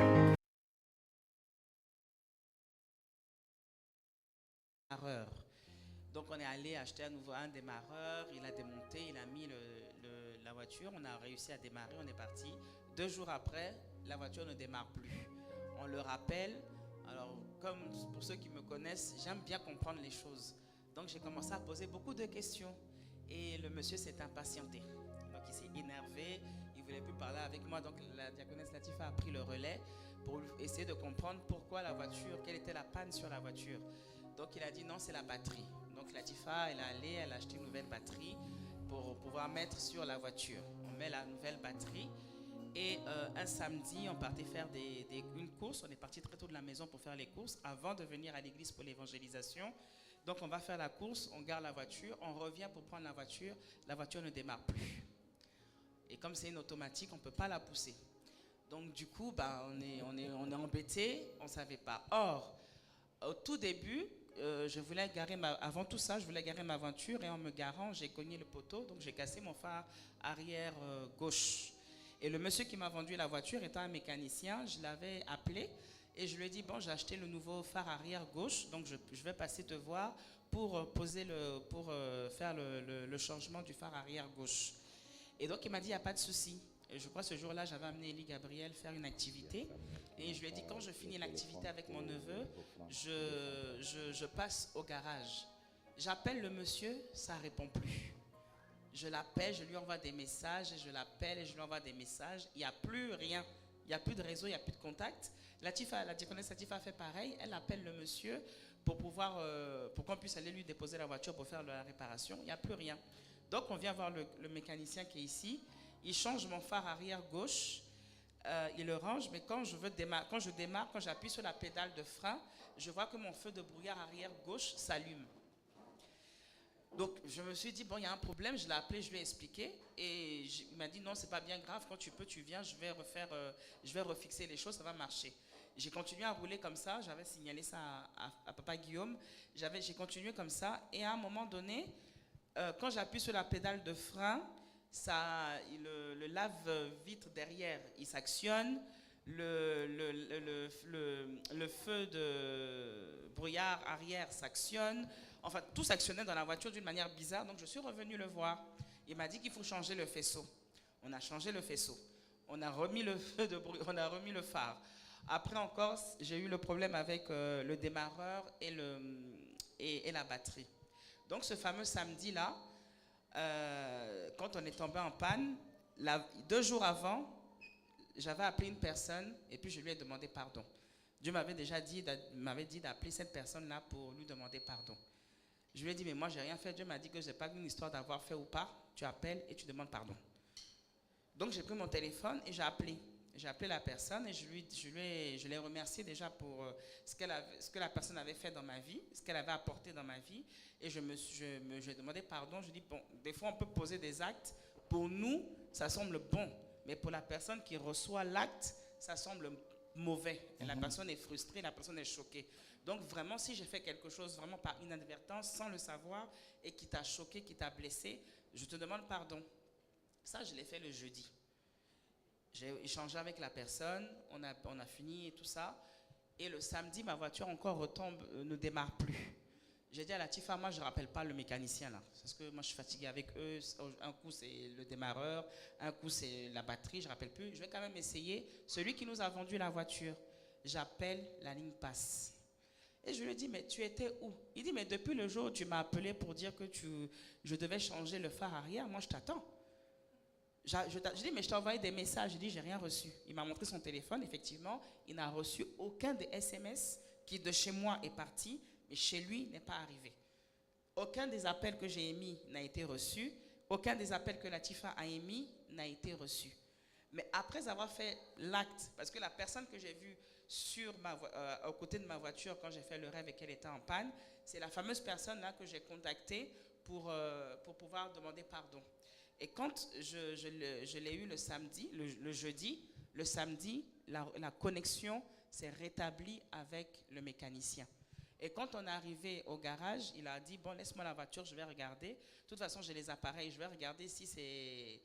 Donc on est allé acheter à nouveau un démarreur. Il a démonté, il a mis la voiture. On a réussi à démarrer. On est parti. 2 jours après, la voiture ne démarre plus. On le rappelle. Alors, comme pour ceux qui me connaissent, j'aime bien comprendre les choses. Donc, j'ai commencé à poser beaucoup de questions. Et le monsieur s'est impatienté. Donc, il s'est énervé. Il ne voulait plus parler avec moi. Donc, la diaconesse Latifa a pris le relais pour essayer de comprendre pourquoi la voiture, quelle était la panne sur la voiture. Donc, il a dit non, c'est la batterie. Donc, Latifa, elle a acheté une nouvelle batterie pour pouvoir mettre sur la voiture. On met la nouvelle batterie. Et un samedi, on partait faire une course. On est parti très tôt de la maison pour faire les courses avant de venir à l'église pour l'évangélisation. Donc, on va faire la course, on garde la voiture, on revient pour prendre la voiture ne démarre plus. Et comme c'est une automatique, on ne peut pas la pousser. Donc, du coup, on est embêté, on ne savait pas. Or, au tout début, avant tout ça, je voulais garer ma voiture et en me garant, j'ai cogné le poteau, donc j'ai cassé mon phare arrière gauche. Et le monsieur qui m'a vendu la voiture étant un mécanicien, je l'avais appelé et je lui ai dit, bon, j'ai acheté le nouveau phare arrière gauche, donc je vais passer te voir pour faire le changement du phare arrière gauche. Et donc, il m'a dit, il n'y a pas de souci. Et je crois que ce jour-là, j'avais amené Élie Gabriel faire une activité. Et je lui ai dit, quand je finis l'activité avec mon neveu, je passe au garage. J'appelle le monsieur, ça ne répond plus. Je l'appelle, je lui envoie des messages, et je l'appelle et je lui envoie des messages. Il n'y a plus rien. Il n'y a plus de réseau, il n'y a plus de contact. La diaconesse Latifa a fait pareil. Elle appelle le monsieur pour qu'on puisse aller lui déposer la voiture pour faire la réparation. Il n'y a plus rien. Donc, on vient voir le mécanicien qui est ici. Il change mon phare arrière gauche. Il le range, mais quand je démarre, quand j'appuie sur la pédale de frein, je vois que mon feu de brouillard arrière gauche s'allume. Donc, je me suis dit, bon, il y a un problème. Je l'ai appelé, je lui ai expliqué. Et il m'a dit, non, c'est pas bien grave. Quand tu peux, tu viens. Je vais refixer les choses, ça va marcher. J'ai continué à rouler comme ça. J'avais signalé ça à papa Guillaume. J'ai continué comme ça. Et à un moment donné, quand j'appuie sur la pédale de frein, le lave-vitre derrière, il s'actionne. Le feu de brouillard arrière s'actionne. Enfin, tout s'actionnait dans la voiture d'une manière bizarre. Donc, je suis revenu le voir. Il m'a dit qu'il faut changer le faisceau. On a changé le faisceau. On a remis le feu de brouillard, on a remis le phare. Après encore, j'ai eu le problème avec le démarreur et la batterie. Donc, ce fameux samedi-là, quand on est tombé en panne, 2 jours avant, j'avais appelé une personne et puis je lui ai demandé pardon. Dieu m'avait dit d'appeler cette personne-là pour lui demander pardon. Je lui ai dit, mais moi, je n'ai rien fait. Dieu m'a dit que ce n'est pas une histoire d'avoir fait ou pas. Tu appelles et tu demandes pardon. Donc, j'ai pris mon téléphone et j'ai appelé. J'ai appelé la personne et je l'ai remercié déjà pour ce que la personne avait fait dans ma vie, ce qu'elle avait apporté dans ma vie. Et je lui ai demandé pardon. Je lui ai dit, bon, des fois, on peut poser des actes. Pour nous, ça semble bon. Mais pour la personne qui reçoit l'acte, ça semble mauvais. Et la personne est frustrée, la personne est choquée. Donc vraiment, si j'ai fait quelque chose vraiment par inadvertance, sans le savoir, et qui t'a choqué, qui t'a blessé, je te demande pardon. Ça, je l'ai fait le jeudi. J'ai échangé avec la personne, on a fini et tout ça. Et le samedi, ma voiture encore retombe, ne démarre plus. J'ai dit à Latifa, moi je ne rappelle pas le mécanicien là. Parce que moi je suis fatigué avec eux. Un coup c'est le démarreur, un coup c'est la batterie, je ne rappelle plus. Je vais quand même essayer. Celui qui nous a vendu la voiture, j'appelle, la ligne passe. Et je lui ai dit, mais tu étais où? Il dit, mais depuis le jour où tu m'as appelé pour dire que je devais changer le phare arrière, moi je t'attends. Je dis, mais je t'ai envoyé des messages. Je dis, j'ai rien reçu. Il m'a montré son téléphone, effectivement. Il n'a reçu aucun des SMS qui de chez moi est parti, mais chez lui n'est pas arrivé. Aucun des appels que j'ai émis n'a été reçu. Aucun des appels que Latifa a émis n'a été reçu. Mais après avoir fait l'acte, parce que la personne que j'ai vue aux côtés de ma voiture quand j'ai fait le rêve et qu'elle était en panne, c'est la fameuse personne là que j'ai contactée pour pouvoir demander pardon. Et quand je l'ai eu le samedi, le jeudi, le samedi, la connexion s'est rétablie avec le mécanicien. Et quand on est arrivé au garage, il a dit, bon, laisse-moi la voiture, je vais regarder. De toute façon, j'ai les appareils, je vais regarder si c'est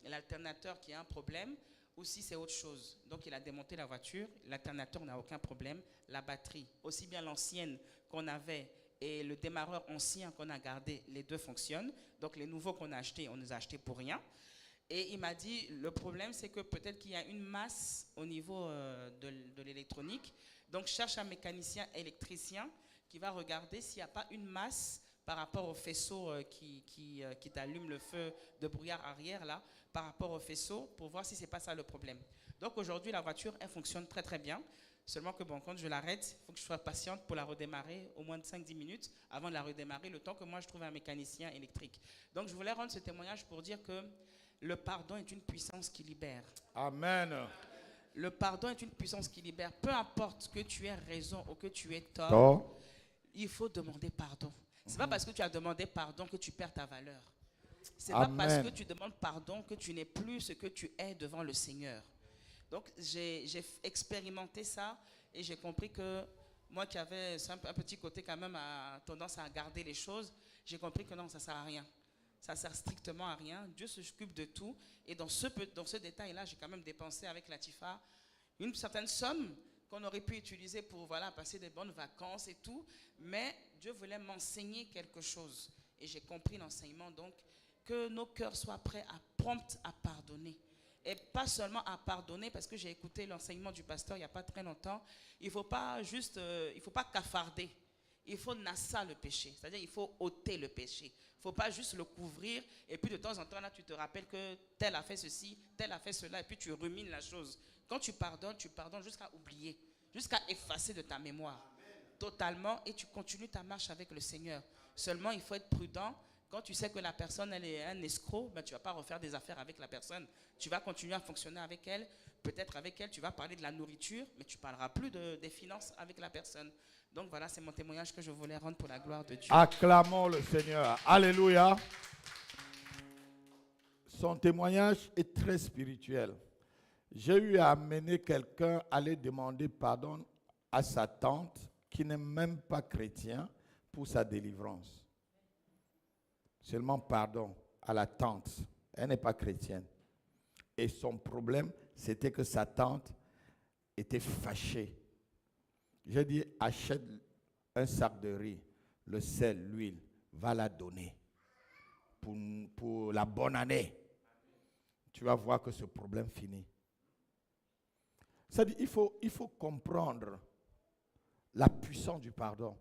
l'alternateur qui a un problème ou si c'est autre chose. Donc, il a démonté la voiture, l'alternateur n'a aucun problème. La batterie, aussi bien l'ancienne qu'on avait et le démarreur ancien qu'on a gardé, les deux fonctionnent. Donc, les nouveaux qu'on a achetés, on les a achetés pour rien. Et il m'a dit, le problème, c'est que peut-être qu'il y a une masse au niveau de l'électronique. Donc, cherche un mécanicien électricien qui va regarder s'il n'y a pas une masse par rapport au faisceau qui t'allume le feu de brouillard arrière, là, par rapport au faisceau, pour voir si ce n'est pas ça le problème. Donc, aujourd'hui, la voiture, elle fonctionne très, très bien. Seulement que, bon, quand je l'arrête, il faut que je sois patiente pour la redémarrer au moins de 5-10 minutes avant de la redémarrer, le temps que moi, je trouve un mécanicien électrique. Donc, je voulais rendre ce témoignage pour dire que le pardon est une puissance qui libère. Amen. Le pardon est une puissance qui libère. Peu importe que tu aies raison ou que tu aies tort, il faut demander pardon. Ce n'est pas parce que tu as demandé pardon que tu perds ta valeur. Ce n'est pas parce que tu demandes pardon que tu n'es plus ce que tu es devant le Seigneur. Donc, j'ai expérimenté ça et j'ai compris que moi qui avais un petit côté quand même tendance à garder les choses, j'ai compris que non, ça ne sert à rien. Ça ne sert strictement à rien. Dieu s'occupe de tout. Et dans ce détail-là, j'ai quand même dépensé avec Latifa une certaine somme qu'on aurait pu utiliser pour passer des bonnes vacances et tout. Mais Dieu voulait m'enseigner quelque chose. Et j'ai compris l'enseignement. Donc, que nos cœurs soient prêts prompts à pardonner. Et pas seulement à pardonner, parce que j'ai écouté l'enseignement du pasteur il n'y a pas très longtemps. Il ne faut pas juste, il faut pas cafarder. Il faut nassa le péché, c'est-à-dire il faut ôter le péché. Il ne faut pas juste le couvrir et puis de temps en temps là tu te rappelles que tel a fait ceci, tel a fait cela et puis tu rumines la chose. Quand tu pardonnes jusqu'à oublier, jusqu'à effacer de ta mémoire totalement et tu continues ta marche avec le Seigneur. Seulement il faut être prudent. Quand tu sais que la personne elle est un escroc, ben, tu ne vas pas refaire des affaires avec la personne. Tu vas continuer à fonctionner avec elle. Peut-être avec elle, tu vas parler de la nourriture, mais tu ne parleras plus des finances avec la personne. Donc voilà, c'est mon témoignage que je voulais rendre pour la gloire de Dieu. Acclamons le Seigneur. Alléluia. Son témoignage est très spirituel. J'ai eu à amener quelqu'un à aller demander pardon à sa tante, qui n'est même pas chrétien, pour sa délivrance. Seulement pardon à la tante. Elle n'est pas chrétienne. Et son problème, c'était que sa tante était fâchée. J'ai dit, achète un sac de riz, le sel, l'huile, va la donner pour la bonne année. Tu vas voir que ce problème finit. C'est-à-dire, il faut comprendre la puissance du pardon.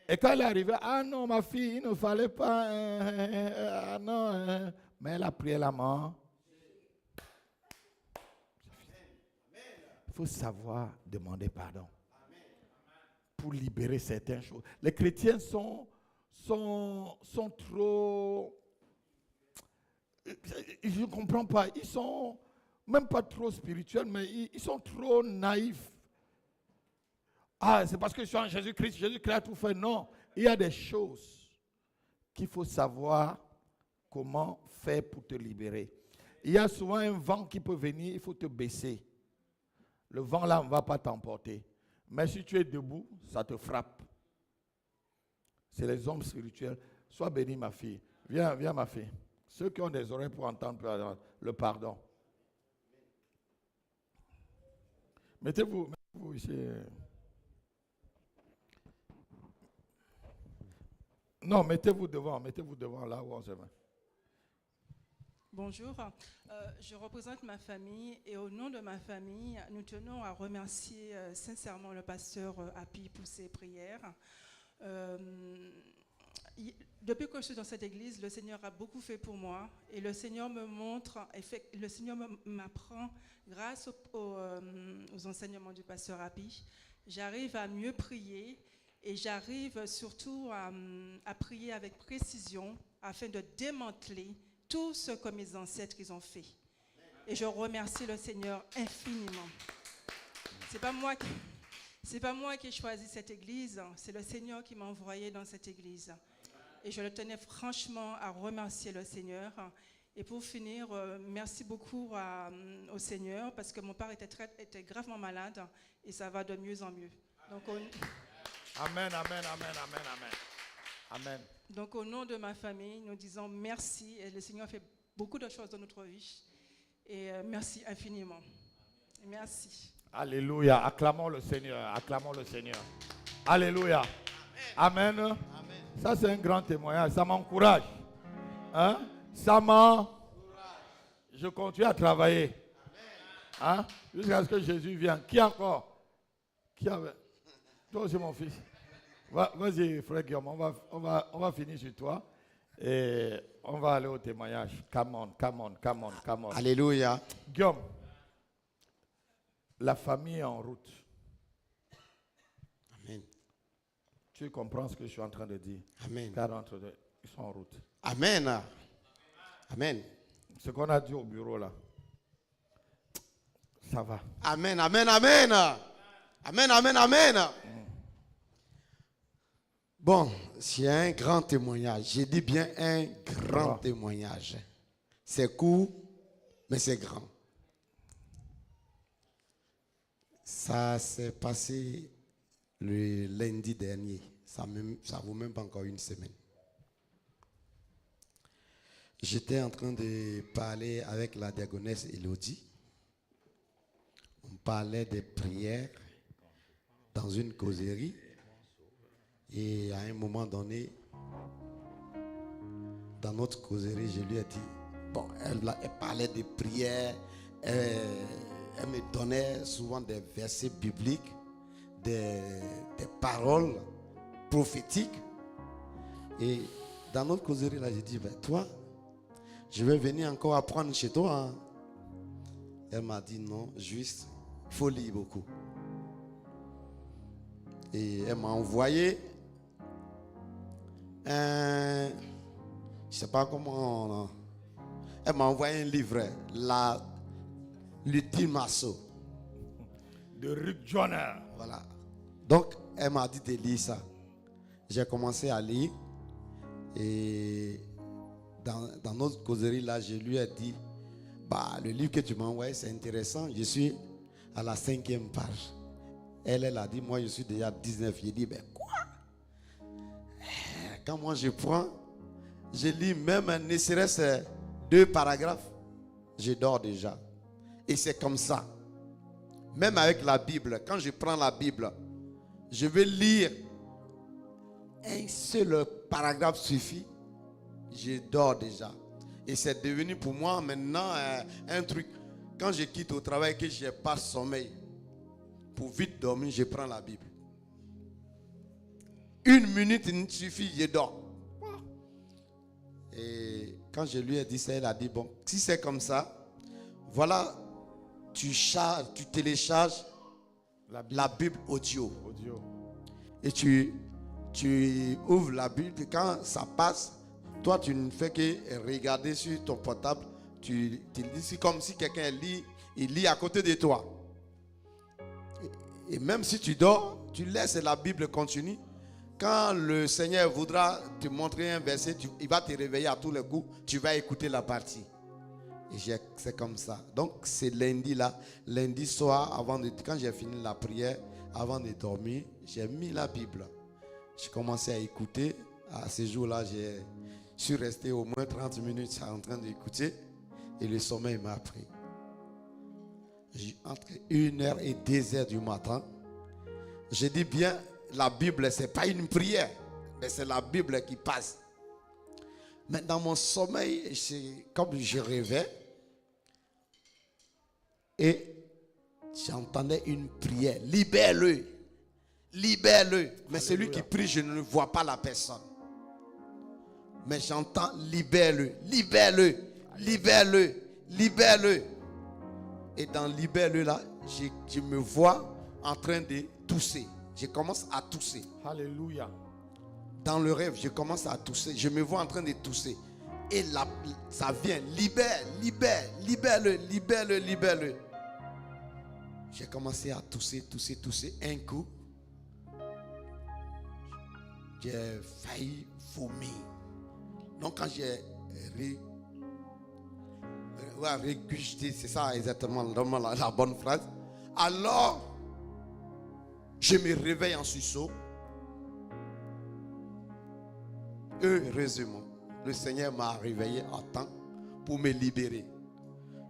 Et quand elle est arrivée, ah non, ma fille, il ne fallait pas, ah non, mais elle a prié la main. Il faut savoir demander pardon pour libérer certaines choses. Les chrétiens sont trop... Je ne comprends pas. Ils sont même pas trop spirituels, mais ils sont trop naïfs. Ah, c'est parce que je suis en Jésus-Christ, Jésus-Christ a tout fait. Non, il y a des choses qu'il faut savoir comment faire pour te libérer. Il y a souvent un vent qui peut venir, il faut te baisser. Le vent là ne va pas t'emporter. Mais si tu es debout, ça te frappe. C'est les hommes spirituels. Sois béni, ma fille. Viens, ma fille. Ceux qui ont des oreilles pour entendre le pardon. Mettez-vous ici. Non, mettez-vous devant là où on se met. Bonjour, je représente ma famille et au nom de ma famille, nous tenons à remercier sincèrement le pasteur Happy pour ses prières. Depuis que je suis dans cette église, le Seigneur a beaucoup fait pour moi et le Seigneur me montre, le Seigneur m'apprend grâce aux enseignements du pasteur Happy. J'arrive à mieux prier et j'arrive surtout à prier avec précision afin de démanteler tout ce que mes ancêtres ils ont fait. Et je remercie le Seigneur infiniment. C'est pas moi qui ai choisi cette église, c'est le Seigneur qui m'a envoyé dans cette église. Et je le tenais franchement à remercier le Seigneur. Et pour finir, merci beaucoup au Seigneur parce que mon père était gravement malade et ça va de mieux en mieux. Donc, Amen. Donc au nom de ma famille, nous disons merci. Et le Seigneur fait beaucoup de choses dans notre vie. Et merci infiniment. Merci. Alléluia. Acclamons le Seigneur. Alléluia. Amen. Amen. Ça, c'est un grand témoignage. Ça m'encourage. Hein? Ça m'encourage. Je continue à travailler. Hein? Jusqu'à ce que Jésus vienne. Qui encore? Qui avait? Toi aussi, mon fils. Vas-y, frère Guillaume. On va finir sur toi. Et on va aller au témoignage. Come on. Alléluia. Guillaume, la famille est en route. Amen. Tu comprends ce que je suis en train de dire? Amen. Car entre deux, ils sont en route. Amen. Amen. Ce qu'on a dit au bureau là, ça va. Amen. Bon, c'est un grand témoignage. J'ai dit bien un grand témoignage. C'est court, mais c'est grand. Ça s'est passé le lundi dernier. Ça ne vaut même pas encore une semaine. J'étais en train de parler avec la diaconesse Elodie. On parlait des prières dans une causerie. Et à un moment donné, dans notre causerie, je lui ai dit, bon, elle parlait de prières, elle me donnait souvent des versets bibliques, des paroles prophétiques. Et dans notre causerie, là, j'ai dit, ben, toi, je vais venir encore apprendre chez toi. Hein. Elle m'a dit, non, juste, il faut lire beaucoup. Et elle m'a envoyé je ne sais pas comment. Elle m'a envoyé un livre, l'ultime assaut. De Rick Joyner. Voilà. Donc, elle m'a dit de lire ça. J'ai commencé à lire. Et dans notre causerie, là, je lui ai dit, bah, le livre que tu m'as envoyé, c'est intéressant. Je suis à la 5e page. Elle a dit, moi, je suis déjà à 19. J'ai dit, ben quoi? Quand moi, je prends, je lis même, ne serait-ce 2 paragraphes, je dors déjà. Et c'est comme ça. Même avec la Bible, quand je prends la Bible, je vais lire un seul paragraphe suffit, je dors déjà. Et c'est devenu pour moi maintenant un truc. Quand je quitte au travail, que je n'ai pas sommeil, pour vite dormir, je prends la Bible. 1 minute, il suffit, je dors. Et quand je lui ai dit ça, elle a dit, bon, si c'est comme ça, voilà, tu télécharges la Bible audio. Et tu ouvres la Bible, et quand ça passe, toi, tu ne fais que regarder sur ton portable. Tu lis, c'est comme si quelqu'un lit, il lit à côté de toi. Et même si tu dors, tu laisses la Bible continuer. Quand le Seigneur voudra te montrer un verset, il va te réveiller à tous les coups. Tu vas écouter la partie. Et c'est comme ça. Donc, c'est lundi soir, quand j'ai fini la prière, avant de dormir, j'ai mis la Bible. J'ai commencé à écouter. À ce jour-là, je suis resté au moins 30 minutes en train d'écouter. Et le sommeil m'a pris. Entre 1h et 2h du matin, je dis bien, la Bible, ce n'est pas une prière, mais c'est la Bible qui passe. Mais dans mon sommeil, comme je rêvais, et j'entendais une prière, libère-le, libère-le. Mais celui qui prie, je ne vois pas la personne. Mais j'entends, libère-le, libère-le, libère-le, libère-le. Et dans libère-le là, je me vois en train de tousser. Je commence à tousser. Alléluia. Dans le rêve, je commence à tousser. Je me vois en train de tousser. Et là, ça vient. Libère, libère, libère-le, libère-le, libère-le. J'ai commencé à tousser. Un coup, j'ai failli vomir. Donc quand j'ai régurgité, c'est ça exactement la bonne phrase. Alors, je me réveille en sursaut. Heureusement, le Seigneur m'a réveillé à temps pour me libérer.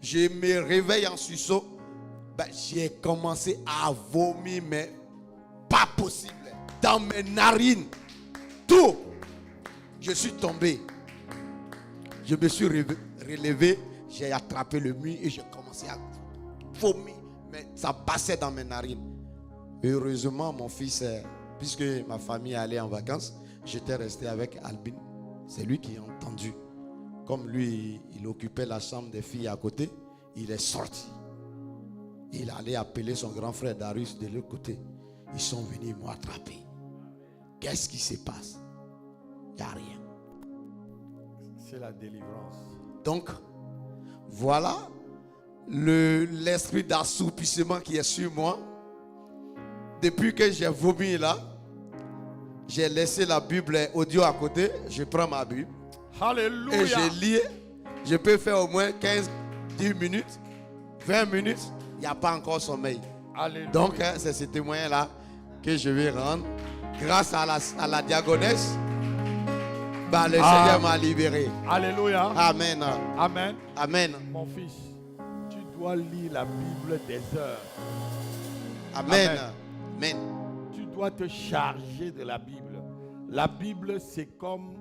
Je me réveille en sursaut. J'ai commencé à vomir, mais pas possible. Dans mes narines. Tout. Je suis tombé. Je me suis relevé. J'ai attrapé le mur et j'ai commencé à vomir. Mais ça passait dans mes narines. Heureusement, mon fils, puisque ma famille allait en vacances, j'étais resté avec Albin. C'est lui qui a entendu. Comme lui, il occupait la chambre des filles à côté, il est sorti. Il allait appeler son grand frère Darius de l'autre côté. Ils sont venus m'attraper. Qu'est-ce qui se passe? Il n'y a rien. C'est la délivrance. Donc, voilà l'esprit d'assoupissement qui est sur moi. Depuis que j'ai vomi là, j'ai laissé la Bible audio à côté. Je prends ma Bible. Alléluia. Et je lis. Je peux faire au moins 15, 10 minutes, 20 minutes. Il n'y a pas encore sommeil. Alléluia. Donc, c'est ce témoin-là que je vais rendre. Grâce à la diagonesse, le Seigneur m'a libéré. Alléluia. Amen. Amen. Amen. Mon fils, tu dois lire la Bible des heures. Amen. Amen. Amen. Tu dois te charger de la Bible. La Bible, c'est comme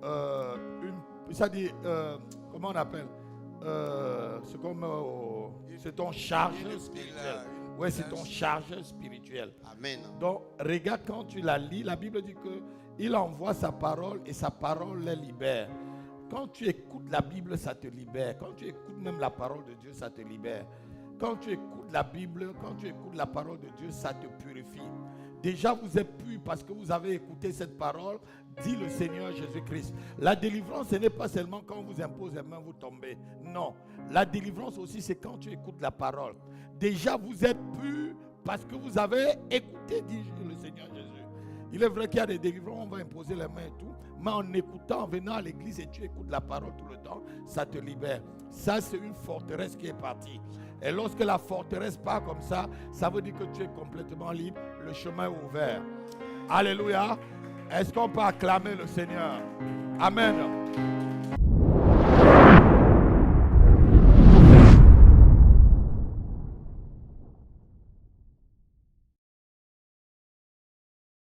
une Puis ça dit, comment on appelle c'est ton chargeur spirituel. Oui, c'est ton chargeur spirituel. Amen. Donc, regarde quand tu la lis, la Bible dit qu'il envoie sa parole et sa parole les libère. Quand tu écoutes la Bible, ça te libère. Quand tu écoutes même la parole de Dieu, ça te libère. Quand tu écoutes la Bible, quand tu écoutes la parole de Dieu, ça te purifie. Déjà, vous êtes pur parce que vous avez écouté cette parole, dit le Seigneur Jésus-Christ. La délivrance, ce n'est pas seulement quand on vous impose les mains, vous tombez. Non. La délivrance aussi, c'est quand tu écoutes la parole. Déjà, vous êtes pur parce que vous avez écouté, dit le Seigneur Jésus. Il est vrai qu'il y a des délivrances, on va imposer les mains et tout. Mais en écoutant, en venant à l'église et tu écoutes la parole tout le temps, ça te libère. Ça, c'est une forteresse qui est partie. Et lorsque la forteresse part comme ça, ça veut dire que tu es complètement libre. Le chemin est ouvert. Alléluia. Est-ce qu'on peut acclamer le Seigneur? Amen.